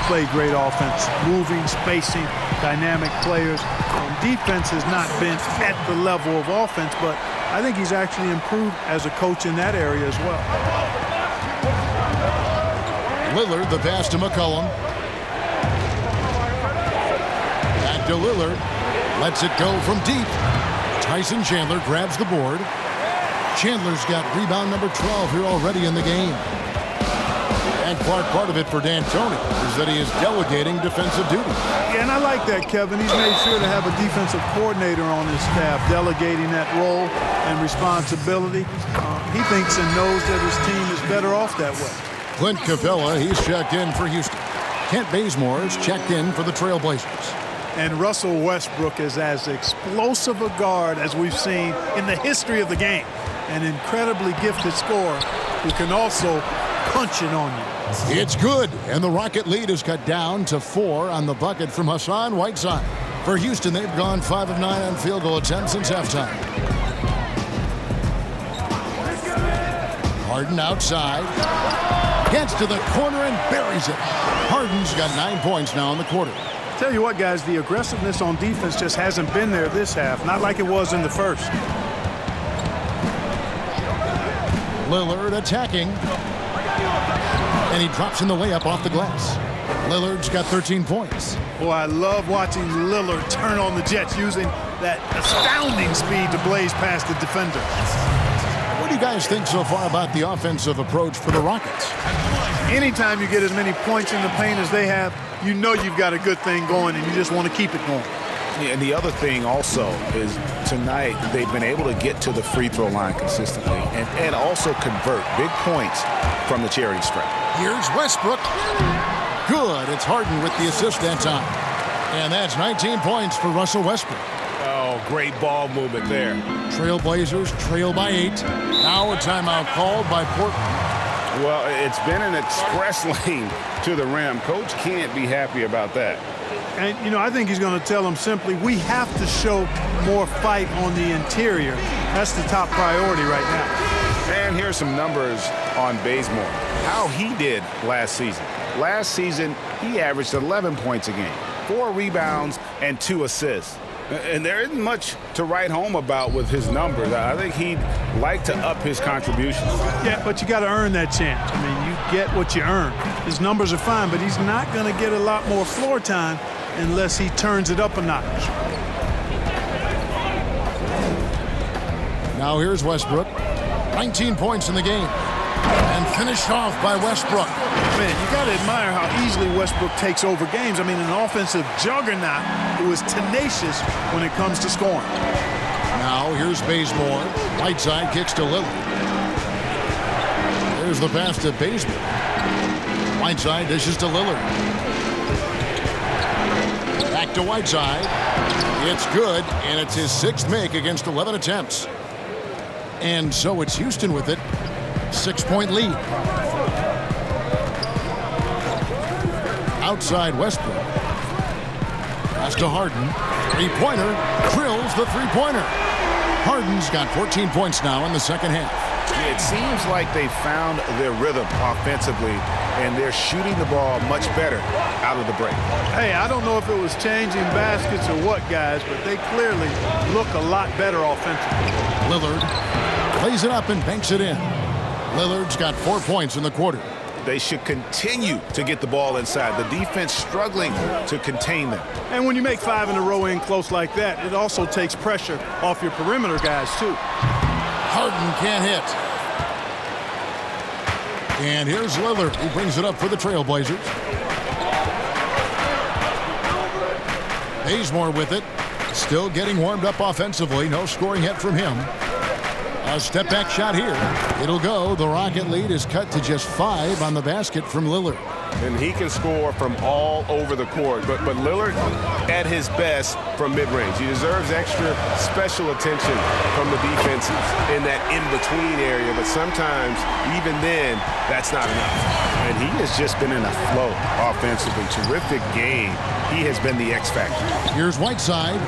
Speaker 4: played great offense. Moving, spacing, dynamic players. Defense has not been at the level of offense, but I think he's actually improved as a coach in that area as well.
Speaker 2: Lillard, the pass to McCollum. Back to Lillard. Lets it go from deep. Tyson Chandler grabs the board. Chandler's got rebound number 12 here already in the game. And part of it for D'Antoni is that he is delegating defensive duty.
Speaker 4: Yeah, and I like that, Kevin. He's made sure to have a defensive coordinator on his staff, delegating that role and responsibility. He thinks and knows that his team is better off that way.
Speaker 2: Clint Capella, he's checked in for Houston. Kent Bazemore is checked in for the Trailblazers.
Speaker 4: And Russell Westbrook is as explosive a guard as we've seen in the history of the game. An incredibly gifted scorer who can also punch it on you.
Speaker 2: It's good, and the Rocket lead is cut down to 4 on the bucket from Hassan Whiteside. For Houston, they've gone 5 of 9 on field goal attempts since halftime. Harden outside. Gets to the corner and buries it. Harden's got 9 points now in the quarter.
Speaker 4: Tell you what, guys, the aggressiveness on defense just hasn't been there this half. Not like it was in the first.
Speaker 2: Lillard attacking. And he drops in the layup off the glass. Lillard's got 13 points.
Speaker 4: Boy, I love watching Lillard turn on the Jets using that astounding speed to blaze past the defender.
Speaker 2: What do you guys think so far about the offensive approach for the Rockets?
Speaker 4: Anytime you get as many points in the paint as they have, you know you've got a good thing going, and you just want to keep it going.
Speaker 5: Yeah, and the other thing also is tonight they've been able to get to the free throw line consistently and also convert big points from the charity stripe.
Speaker 2: Here's Westbrook. Good. It's Harden with the assist that time. And that's 19 points for Russell Westbrook.
Speaker 7: Oh, great ball movement there.
Speaker 2: Trailblazers trail by 8. Now a timeout called by Portland.
Speaker 5: Well, it's been an express lane to the rim. Coach can't be happy about that.
Speaker 4: And, you know, I think he's going to tell them simply, we have to show more fight on the interior. That's the top priority right now.
Speaker 5: And here's some numbers on Bazemore. How he did last season. Last season, he averaged 11 points a game, 4 rebounds, and 2 assists. And there isn't much to write home about with his numbers. I think he'd like to up his contributions.
Speaker 4: Yeah, but you got to earn that chance. I mean, you get what you earn. His numbers are fine, but he's not going to get a lot more floor time unless he turns it up a notch.
Speaker 2: Now here's Westbrook. 19 points in the game. And finished off by Westbrook.
Speaker 4: Man, you got to admire how easily Westbrook takes over games. I mean, an offensive juggernaut who is tenacious when it comes to scoring.
Speaker 2: Now here's Bazemore. Whiteside kicks to Lillard. There's the pass to Bazemore. Whiteside dishes to Lillard. Back to Whiteside. It's good, and it's his 6th make against 11 attempts. And so it's Houston with it. 6-point lead. Outside Westbrook. Pass to Harden. 3-pointer. Drills the 3-pointer. Harden's got 14 points now in the second half.
Speaker 5: It seems like they found their rhythm offensively, and they're shooting the ball much better out of the break.
Speaker 4: Hey, I don't know if it was changing baskets or what, guys, but they clearly look a lot better offensively.
Speaker 2: Lillard plays it up and banks it in. Lillard's got 4 points in the quarter.
Speaker 5: They should continue to get the ball inside. The defense struggling to contain them.
Speaker 4: And when you make 5 in a row in close like that, it also takes pressure off your perimeter guys, too.
Speaker 2: Harden can't hit. And here's Lillard. He brings it up for the Trailblazers. Bazemore with it. Still getting warmed up offensively. No scoring hit from him. A step-back shot here. It'll go. The Rocket lead is cut to just 5 on the basket from Lillard.
Speaker 7: And he can score from all over the court. But Lillard at his best from mid-range. He deserves extra special attention from the defenses in that in-between area. But sometimes, even then, that's not enough.
Speaker 5: And he has just been in a flow offensively. Terrific game. He has been the X factor.
Speaker 2: Here's Whiteside.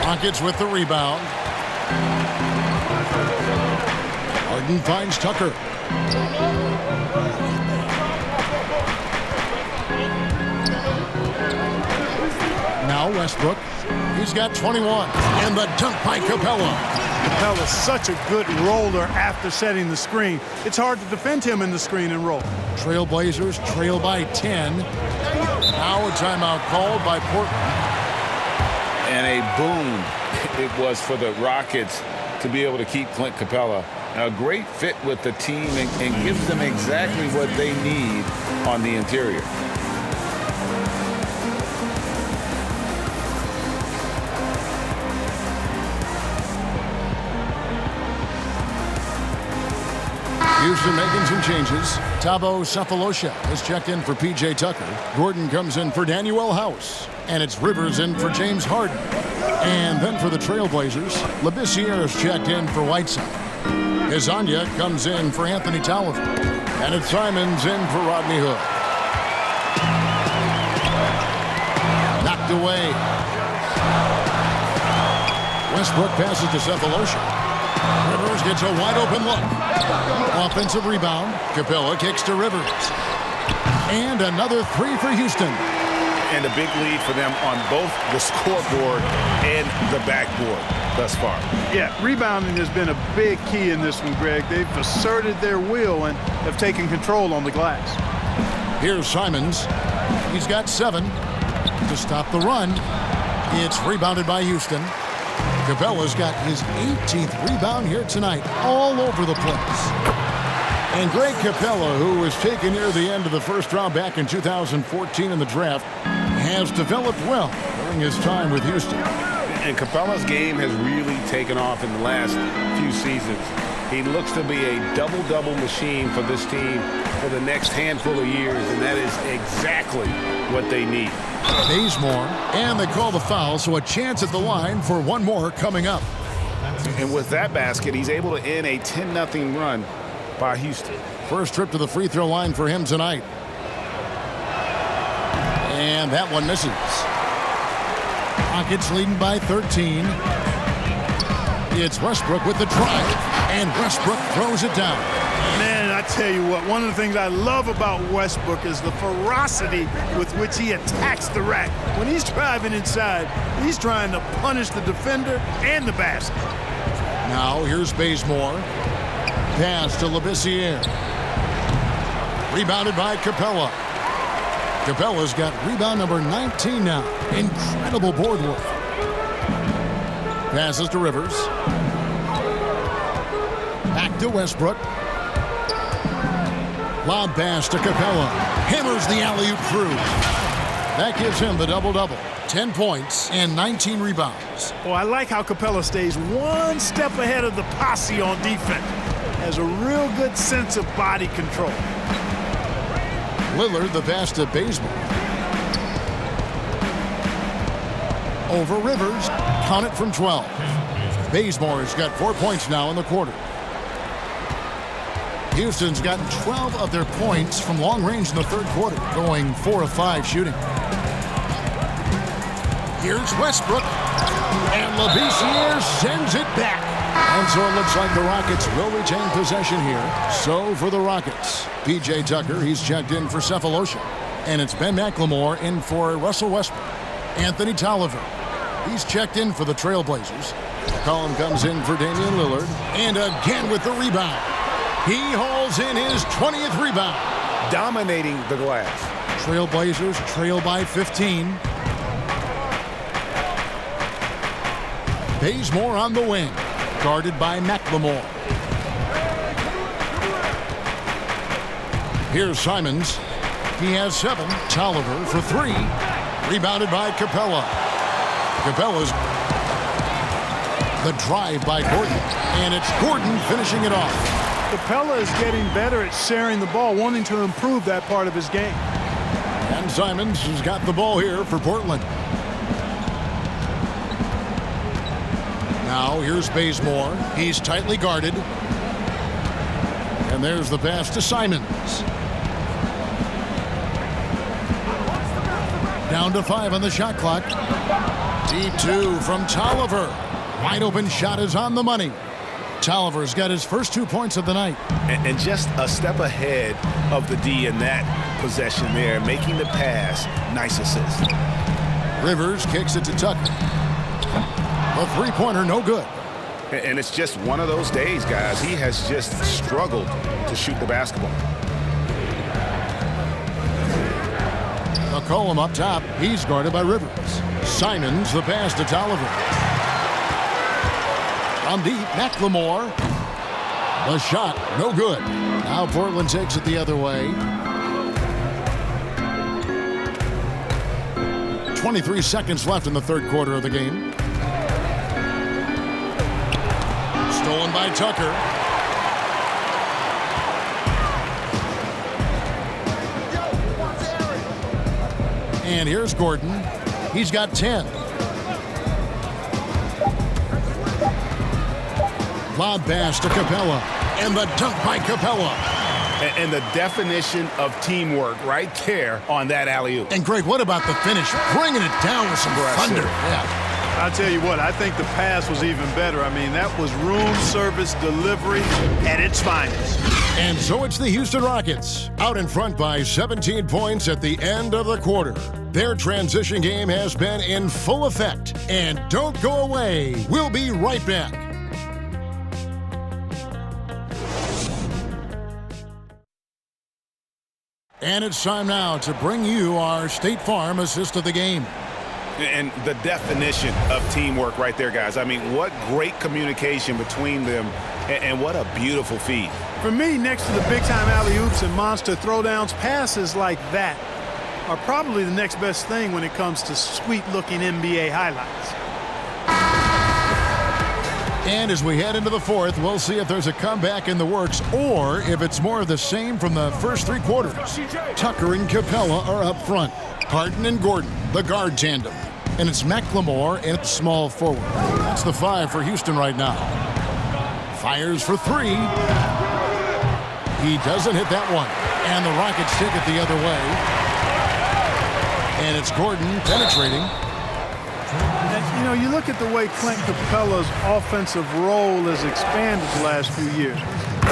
Speaker 2: Rockets with the rebound. Harden finds Tucker. Now Westbrook. He's got 21. And the dunk by Capella.
Speaker 4: Capella's such a good roller after setting the screen. It's hard to defend him in the screen and roll.
Speaker 2: Trailblazers trail by 10. Now a timeout called by Portland.
Speaker 3: And a boon it was for the Rockets to be able to keep Clint Capella. A great fit with the team and gives them exactly what they need on the interior.
Speaker 2: Houston making some changes. Thabo Sefolosha has checked in for P.J. Tucker. Gordon comes in for Danuel House. And it's Rivers in for James Harden. And then for the Trailblazers, Labissiere is checked in for Whiteside. Hezonja comes in for Anthony Tolliver. And it's Simons in for Rodney Hood. Knocked away. Westbrook passes to Sefolosha. Rivers gets a wide-open look. Offensive rebound. Capella kicks to Rivers. And another 3 for Houston.
Speaker 5: And a big lead for them on both the scoreboard and the backboard thus far.
Speaker 4: Yeah, rebounding has been a big key in this one, Greg. They've asserted their will and have taken control on the glass.
Speaker 2: Here's Simons. He's got 7 to stop the run. It's rebounded by Houston. Capella's got his 18th rebound here tonight, all over the place. And Greg Capella, who was taken near the end of the first round back in 2014 in the draft, has developed well during his time with Houston.
Speaker 5: And Capella's game has really taken off in the last few seasons. He looks to be a double-double machine for this team for the next handful of years, and that is exactly what they need.
Speaker 2: Bazemore, and they call the foul, so a chance at the line for one more coming up.
Speaker 5: And with that basket, he's able to end a 10-0 run by Houston.
Speaker 2: First trip to the free throw line for him tonight. And that one misses. Rockets leading by 13. It's Westbrook with the drive, and Westbrook throws it down.
Speaker 4: Man, I tell you what, one of the things I love about Westbrook is the ferocity with which he attacks the rack. When he's driving inside, he's trying to punish the defender and the basket.
Speaker 2: Now here's Bazemore. Pass to Labissiere. Rebounded by Capella. Capella's got rebound number 19 now. Incredible board work. Passes to Rivers. Back to Westbrook. Lob pass to Capella. Hammers the alley-oop through. That gives him the double-double. 10 points and 19 rebounds.
Speaker 4: Oh, I like how Capella stays one step ahead of the posse on defense. Has a real good sense of body control.
Speaker 2: Lillard the pass to Bazemore. Over Rivers. Count it from 12. Bazemore's got 4 points now in the quarter. Houston's gotten 12 of their points from long range in the third quarter, going 4 of 5 shooting. Here's Westbrook, and Labissiere sends it back. And so it looks like the Rockets will retain possession here. So for the Rockets, P.J. Tucker, he's checked in for Cephalosha. And it's Ben McLemore in for Russell Westbrook. Anthony Tolliver, he's checked in for the Trailblazers. Collin comes in for Damian Lillard. And again with the rebound. He hauls in his 20th rebound.
Speaker 7: Dominating the glass.
Speaker 2: Trailblazers trail by 15. Bazemore on the wing. Guarded by McLemore. Here's Simons. He has 7. Tolliver for 3. Rebounded by Capella. Capella's the drive by Gordon. And it's Gordon finishing it off.
Speaker 4: Capella is getting better at sharing the ball, wanting to improve that part of his game.
Speaker 2: And Simons has got the ball here for Portland. Now here's Bazemore. He's tightly guarded. And there's the pass to Simons. Down to 5 on the shot clock. Deep 2 from Tolliver. Wide open shot is on the money. Tolliver's got his first 2 points of the night.
Speaker 7: And just a step ahead of the D in that possession there, making the pass. Nice assist.
Speaker 2: Rivers kicks it to Tucker. The three-pointer no good.
Speaker 5: And it's just one of those days, guys. He has just struggled to shoot the basketball.
Speaker 2: McCollum up top. He's guarded by Rivers. Simons the pass to Tolliver. From deep, McLemore. The shot, no good. Now Portland takes it the other way. 23 seconds left in the third quarter of the game. Stolen by Tucker. And here's Gordon. He's got 10. Lob pass to Capella. And the dunk by Capella.
Speaker 5: And the definition of teamwork right there on that alley-oop.
Speaker 2: And Greg, what about the finish? Bringing it down with some thunder. Yeah.
Speaker 4: I'll tell you what, I think the pass was even better. I mean, that was room service delivery at its finest.
Speaker 2: And so it's the Houston Rockets, out in front by 17 points at the end of the quarter. Their transition game has been in full effect. And don't go away. We'll be right back. And it's time now to bring you our State Farm assist of the game.
Speaker 5: And the definition of teamwork right there, guys. I mean, what great communication between them, and what a beautiful feed.
Speaker 4: For me, next to the big-time alley-oops and monster throwdowns, passes like that are probably the next best thing when it comes to sweet-looking NBA highlights.
Speaker 2: And as we head into the fourth, we'll see if there's a comeback in the works or if it's more of the same from the first 3 quarters. Tucker and Capella are up front. Harden and Gordon, the guard tandem. And it's McLemore at the small forward. That's the 5 for Houston right now. Fires for 3. He doesn't hit that one. And the Rockets take it the other way. And it's Gordon penetrating.
Speaker 4: And, you know, you look at the way Clint Capella's offensive role has expanded the last few years.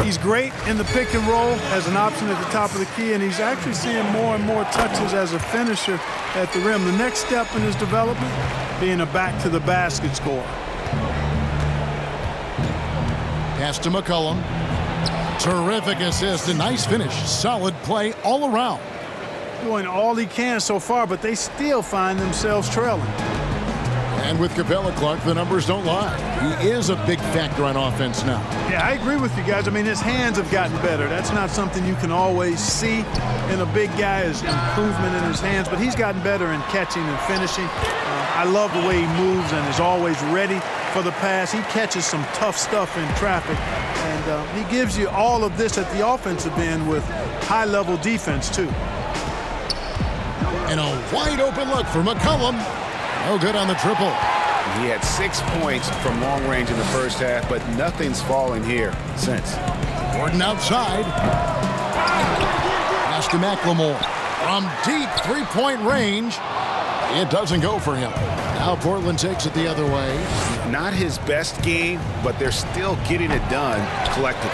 Speaker 4: He's great in the pick and roll as an option at the top of the key, and he's actually seeing more and more touches as a finisher at the rim. The next step in his development, being a back-to-the-basket scorer.
Speaker 2: Pass to McCollum. Terrific assist, a nice finish. Solid play all around.
Speaker 4: Doing all he can so far, but they still find themselves trailing.
Speaker 2: And with Capella, Clark, the numbers don't lie. He is a big factor on offense now.
Speaker 4: Yeah, I agree with you guys. I mean, his hands have gotten better. That's not something you can always see in a big guy, is improvement in his hands, but he's gotten better in catching and finishing. I love the way he moves and is always ready for the pass. He catches some tough stuff in traffic, and he gives you all of this at the offensive end with high-level defense, too.
Speaker 2: And a wide-open look for McCollum. No good on the triple.
Speaker 5: He had 6 points from long range in the first half, but nothing's fallen here since.
Speaker 2: Gordon outside. Pass to McLemore. From deep three-point range. It doesn't go for him. Now Portland takes it the other way.
Speaker 5: Not his best game, but they're still getting it done collectively.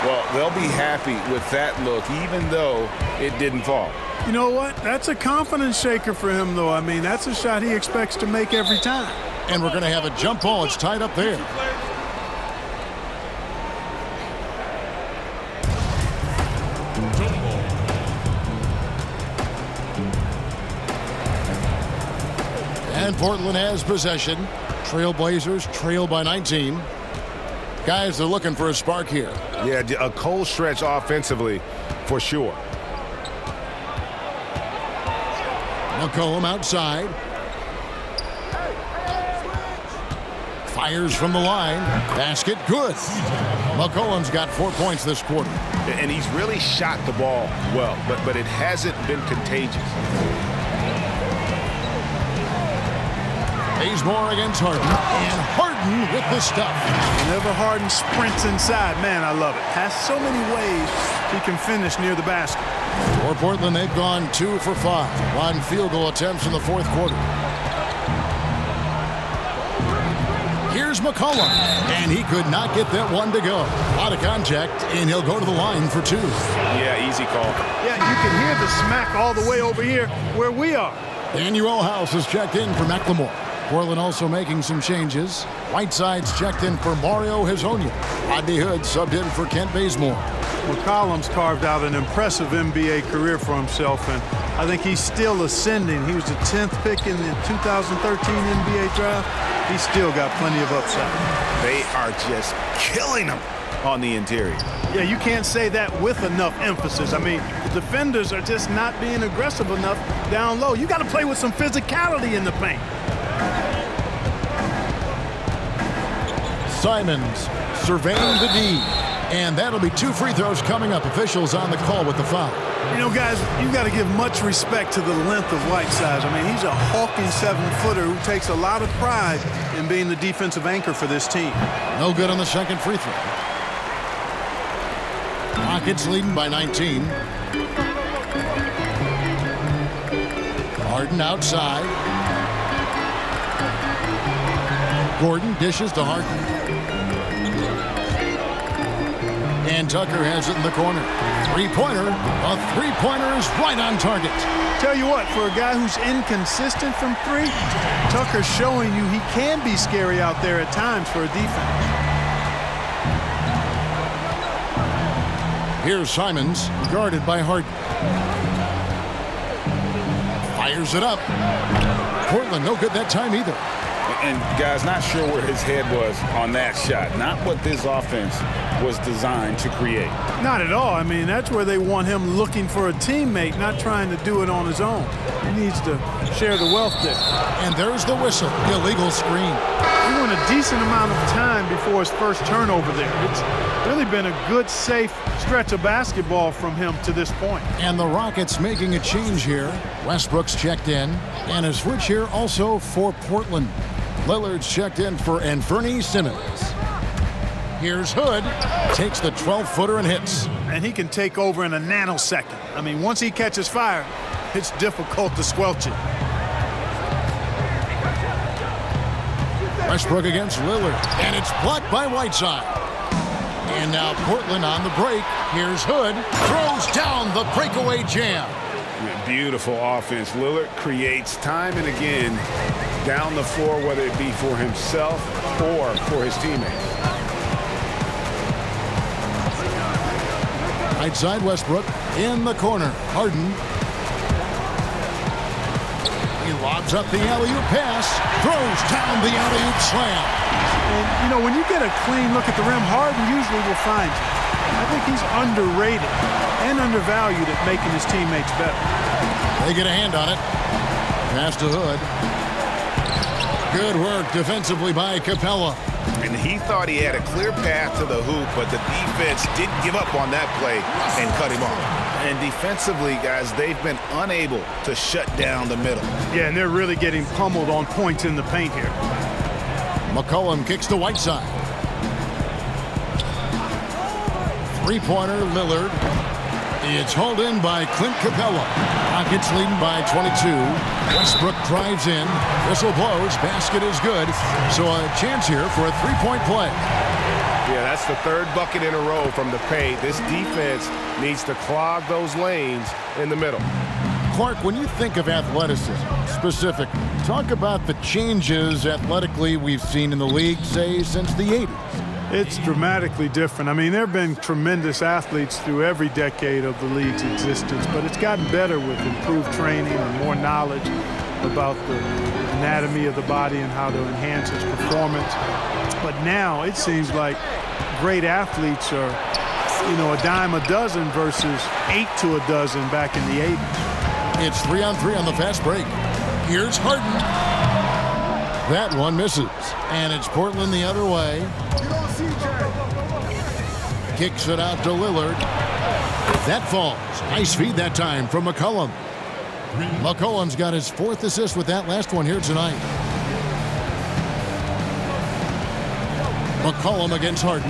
Speaker 3: Well, they'll be happy with that look, even though it didn't fall.
Speaker 4: You know what? That's a confidence shaker for him, though. I mean, that's a shot he expects to make every time.
Speaker 2: And we're going to have a jump ball. It's tied up there. And Portland has possession. Trailblazers trail by 19. Guys, they're looking for a spark here.
Speaker 5: Yeah, a cold stretch offensively for sure.
Speaker 2: McCollum outside. Fires from the line. Basket good. McCollum's got 4 points this quarter.
Speaker 5: And he's really shot the ball well, but it hasn't been contagious.
Speaker 2: Bazemore against Harden. And Harden with the stuff.
Speaker 4: Whenever Harden sprints inside, man, I love it. Has so many ways he can finish near the basket.
Speaker 2: For Portland, they've gone 2 for 5 on field goal attempts in the fourth quarter. Here's McCollum, and he could not get that one to go. Out of contact, and he'll go to the line for 2.
Speaker 5: Yeah, easy call.
Speaker 4: Yeah, you can hear the smack all the way over here where we are.
Speaker 2: Daniel House is checked in for McLemore. Portland also making some changes. Whiteside's checked in for Mario Hezonja. Rodney Hood subbed in for Kent Bazemore.
Speaker 4: McCollum's carved out an impressive NBA career for himself, and I think he's still ascending. He was the 10th pick in the 2013 NBA draft. He's still got plenty of upside.
Speaker 5: They are just killing him on the interior.
Speaker 4: Yeah, you can't say that with enough emphasis. I mean, the defenders are just not being aggressive enough down low. You got to play with some physicality in the paint.
Speaker 2: Simons surveying the D. And that'll be 2 free throws coming up. Officials on the call with the foul.
Speaker 4: You know, guys, you've got to give much respect to the length of Whiteside. I mean, he's a hulking 7-footer who takes a lot of pride in being the defensive anchor for this team.
Speaker 2: No good on the second free throw. Rockets leading by 19. Harden outside. Gordon dishes to Harden. And Tucker has it in the corner. Three-pointer. A three-pointer is right on target.
Speaker 4: Tell you what, for a guy who's inconsistent from 3, Tucker's showing you he can be scary out there at times for a defense.
Speaker 2: Here's Simons, guarded by Harden. Fires it up. Portland, no good that time either.
Speaker 3: And, guys, not sure where his head was on that shot. Not what this offense was designed to create.
Speaker 4: Not at all. I mean, that's where they want him looking for a teammate, not trying to do it on his own. He needs to share the wealth there.
Speaker 2: And there's the whistle. Illegal screen.
Speaker 4: He went a decent amount of time before his first turnover there. It's really been a good, safe stretch of basketball from him to this point.
Speaker 2: And the Rockets making a change here. Westbrook's checked in. And a switch here also for Portland. Lillard's checked in for Anfernee Simons. Here's Hood. Takes the 12-footer and hits.
Speaker 4: And he can take over in a nanosecond. I mean, once he catches fire, it's difficult to squelch it.
Speaker 2: Westbrook against Lillard, and it's blocked by Whiteside. And now Portland on the break. Here's Hood, throws down the breakaway jam.
Speaker 3: Beautiful offense. Lillard creates time and again down the floor, whether it be for himself or for his teammates.
Speaker 2: Outside Westbrook in the corner. Harden. He lobs up the alley-oop pass, throws down the alley-oop slam.
Speaker 4: And, you know, when you get a clean look at the rim, Harden usually will find you. I think he's underrated and undervalued at making his teammates better.
Speaker 2: They get a hand on it. Pass to Hood. Good work defensively by Capella.
Speaker 5: And he thought he had a clear path to the hoop, but the defense didn't give up on that play and cut him off. And defensively, guys, they've been unable to shut down the middle.
Speaker 4: Yeah, and they're really getting pummeled on points in the paint here.
Speaker 2: McCollum kicks to Whiteside. Three-pointer, Lillard. It's hauled in by Clint Capella. Rockets leading by 22. Westbrook drives in. Whistle blows. Basket is good. So a chance here for a three-point play.
Speaker 7: Yeah, that's the third bucket in a row from the paint. This defense needs to clog those lanes in the middle.
Speaker 2: Clark, when you think of athleticism specific, talk about the changes athletically we've seen in the league, say, since the 80s.
Speaker 4: It's dramatically different. I mean, there have been tremendous athletes through every decade of the league's existence, but it's gotten better with improved training and more knowledge about the anatomy of the body and how to enhance its performance. But now it seems like great athletes are, you know, a dime a dozen versus 8 to a dozen back in the 80s.
Speaker 2: It's 3-on-3 on the fast break. Here's Harden. That one misses. And it's Portland the other way. Kicks it out to Lillard. That falls. Nice feed that time from McCollum. McCollum's got his 4th assist with that last one here tonight. McCollum against Harden.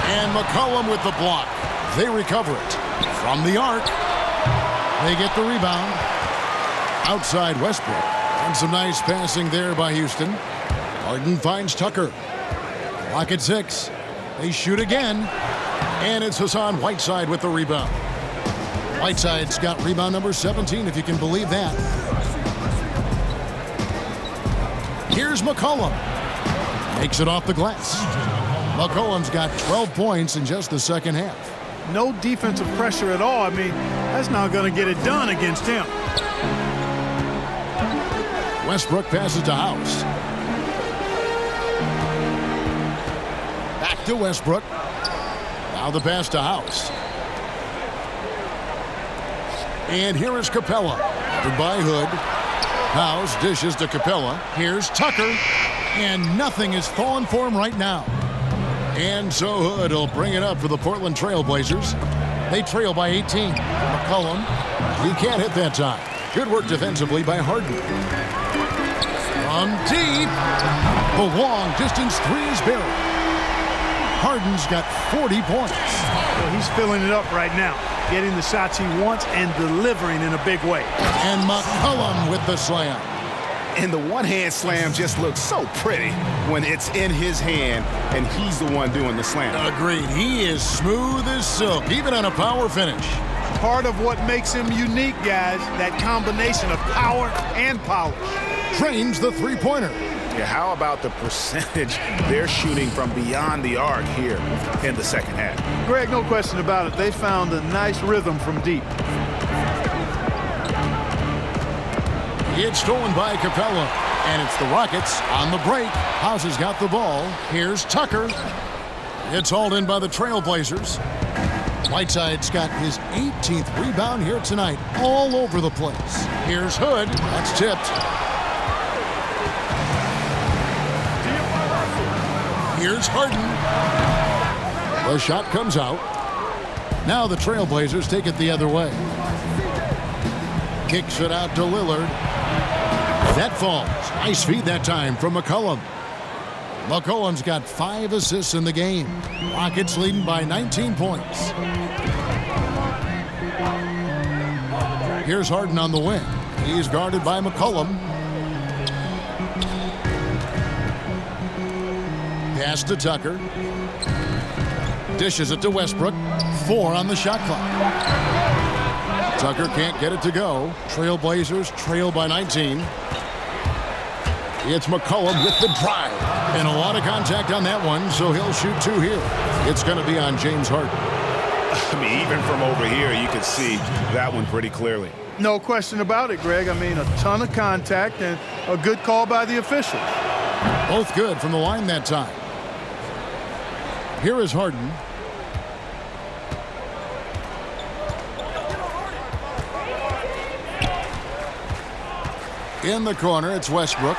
Speaker 2: And McCollum with the block. They recover it. From the arc. They get the rebound. Outside Westbrook. And some nice passing there by Houston. Harden finds Tucker. Clock at 6. They shoot again. And it's Hassan Whiteside with the rebound. Whiteside's got rebound number 17, if you can believe that. Here's McCollum. Makes it off the glass. McCollum's got 12 points in just the second half.
Speaker 4: No defensive pressure at all. I mean, that's not going to get it done against him.
Speaker 2: Westbrook passes to House. Back to Westbrook. Now the pass to House. And here is Capella. Goodbye, Hood. House dishes to Capella. Here's Tucker. And nothing is falling for him right now. And so Hood will bring it up for the Portland Trail Blazers. They trail by 18. McCollum, he can't hit that time. Good work defensively by Harden. From deep, the long distance three is buried. Harden's got 40 points.
Speaker 4: Well, he's filling it up right now, getting the shots he wants and delivering in a big way.
Speaker 2: And McCollum with the slam.
Speaker 5: And the one-hand slam just looks so pretty when it's in his hand and he's the one doing the slam.
Speaker 2: Agreed. He is smooth as silk, even on a power finish.
Speaker 4: Part of what makes him unique, guys, that combination of power and polish.
Speaker 2: Trains the three-pointer.
Speaker 5: Yeah, how about the percentage they're shooting from beyond the arc here in the second half?
Speaker 4: Greg, no question about it. They found a nice rhythm from deep.
Speaker 2: It's stolen by Capella, and it's the Rockets on the break. House has got the ball. Here's Tucker. It's hauled in by the Trailblazers. Whiteside's got his 18th rebound here tonight, all over the place. Here's Hood. That's tipped. Here's Harden. The shot comes out. Now the Trailblazers take it the other way. Kicks it out to Lillard. That falls. Nice feed that time from McCollum. McCollum's got 5 assists in the game. Rockets leading by 19 points. Here's Harden on the wing. He's guarded by McCollum. Pass to Tucker. Dishes it to Westbrook. 4 on the shot clock. Tucker can't get it to go. Trailblazers trail by 19. It's McCollum with the drive. And a lot of contact on that one, so he'll shoot 2 here. It's going to be on James Harden.
Speaker 5: I mean, even from over here, you can see that one pretty clearly.
Speaker 4: No question about it, Greg. I mean, a ton of contact and a good call by the officials.
Speaker 2: Both good from the line that time. Here is Harden. In the corner, it's Westbrook.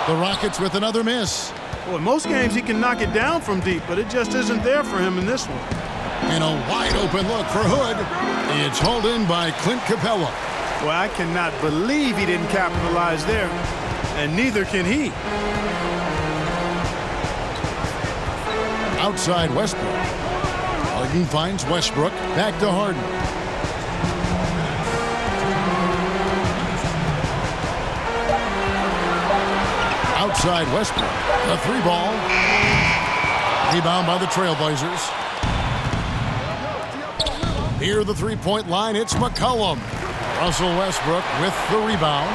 Speaker 2: The Rockets with another miss.
Speaker 4: Well, in most games, he can knock it down from deep, but it just isn't there for him in this one.
Speaker 2: And a wide-open look for Hood. It's hauled in by Clint Capella.
Speaker 4: Well, I cannot believe he didn't capitalize there, and neither can he.
Speaker 2: Outside Westbrook. Harden finds Westbrook. Back to Harden. Outside Westbrook. A 3-ball. Rebound by the Trailblazers. Near the three-point line, it's McCollum. Russell Westbrook with the rebound.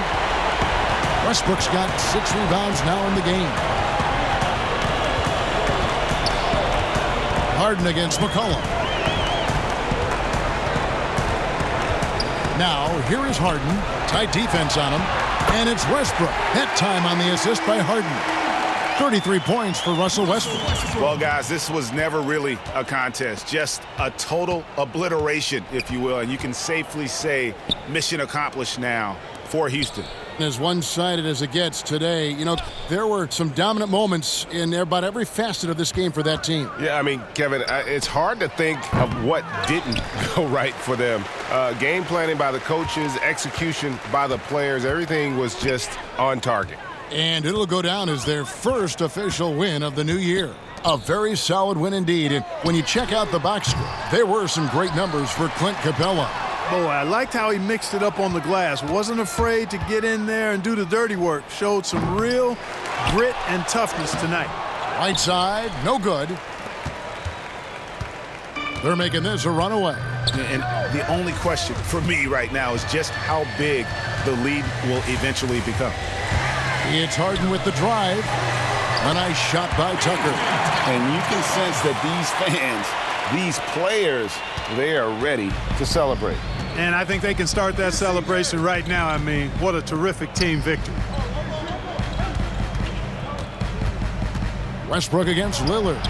Speaker 2: Westbrook's got 6 rebounds now in the game. Harden against McCollum. Now, here is Harden. Tight defense on him. And it's Westbrook. That time on the assist by Harden. 33 points for Russell Westbrook.
Speaker 5: Well, guys, this was never really a contest. Just a total obliteration, if you will. And you can safely say mission accomplished now for Houston.
Speaker 2: As one-sided as it gets today, you know, there were some dominant moments in about every facet of this game for that team.
Speaker 7: Yeah, I mean, Kevin, it's hard to think of what didn't go right for them. Game planning by the coaches, execution by the players, everything was just on target.
Speaker 2: And it'll go down as their first official win of the new year. A very solid win indeed. And when you check out the box score, there were some great numbers for Clint Capella.
Speaker 4: Boy, I liked how he mixed it up on the glass. Wasn't afraid to get in there and do the dirty work. Showed some real grit and toughness tonight.
Speaker 2: Right side, no good. They're making this a runaway.
Speaker 5: And the only question for me right now is just how big the lead will eventually become.
Speaker 2: It's Harden with the drive. A nice shot by Tucker.
Speaker 5: And you can sense that these fans, these players, they are ready to celebrate.
Speaker 4: And I think they can start that celebration right now. I mean, what a terrific team victory.
Speaker 2: Westbrook against Lillard.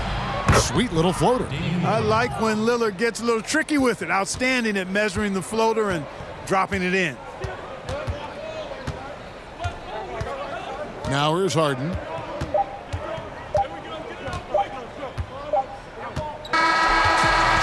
Speaker 2: Sweet little floater.
Speaker 4: I like when Lillard gets a little tricky with it. Outstanding at measuring the floater and dropping it in.
Speaker 2: Now here's Harden.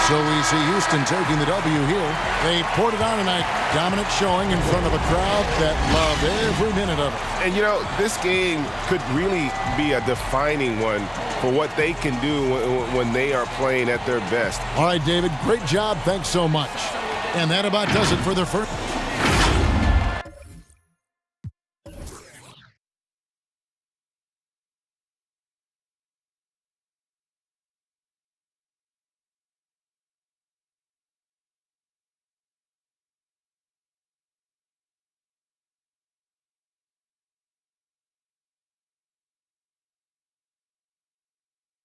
Speaker 2: So we see Houston taking the W here. They poured it on tonight. Dominant showing in front of a crowd that loved every minute of it.
Speaker 7: And, you know, this game could really be a defining one for what they can do when they are playing at their best.
Speaker 2: All right, David, great job. Thanks so much. And that about does it for the first.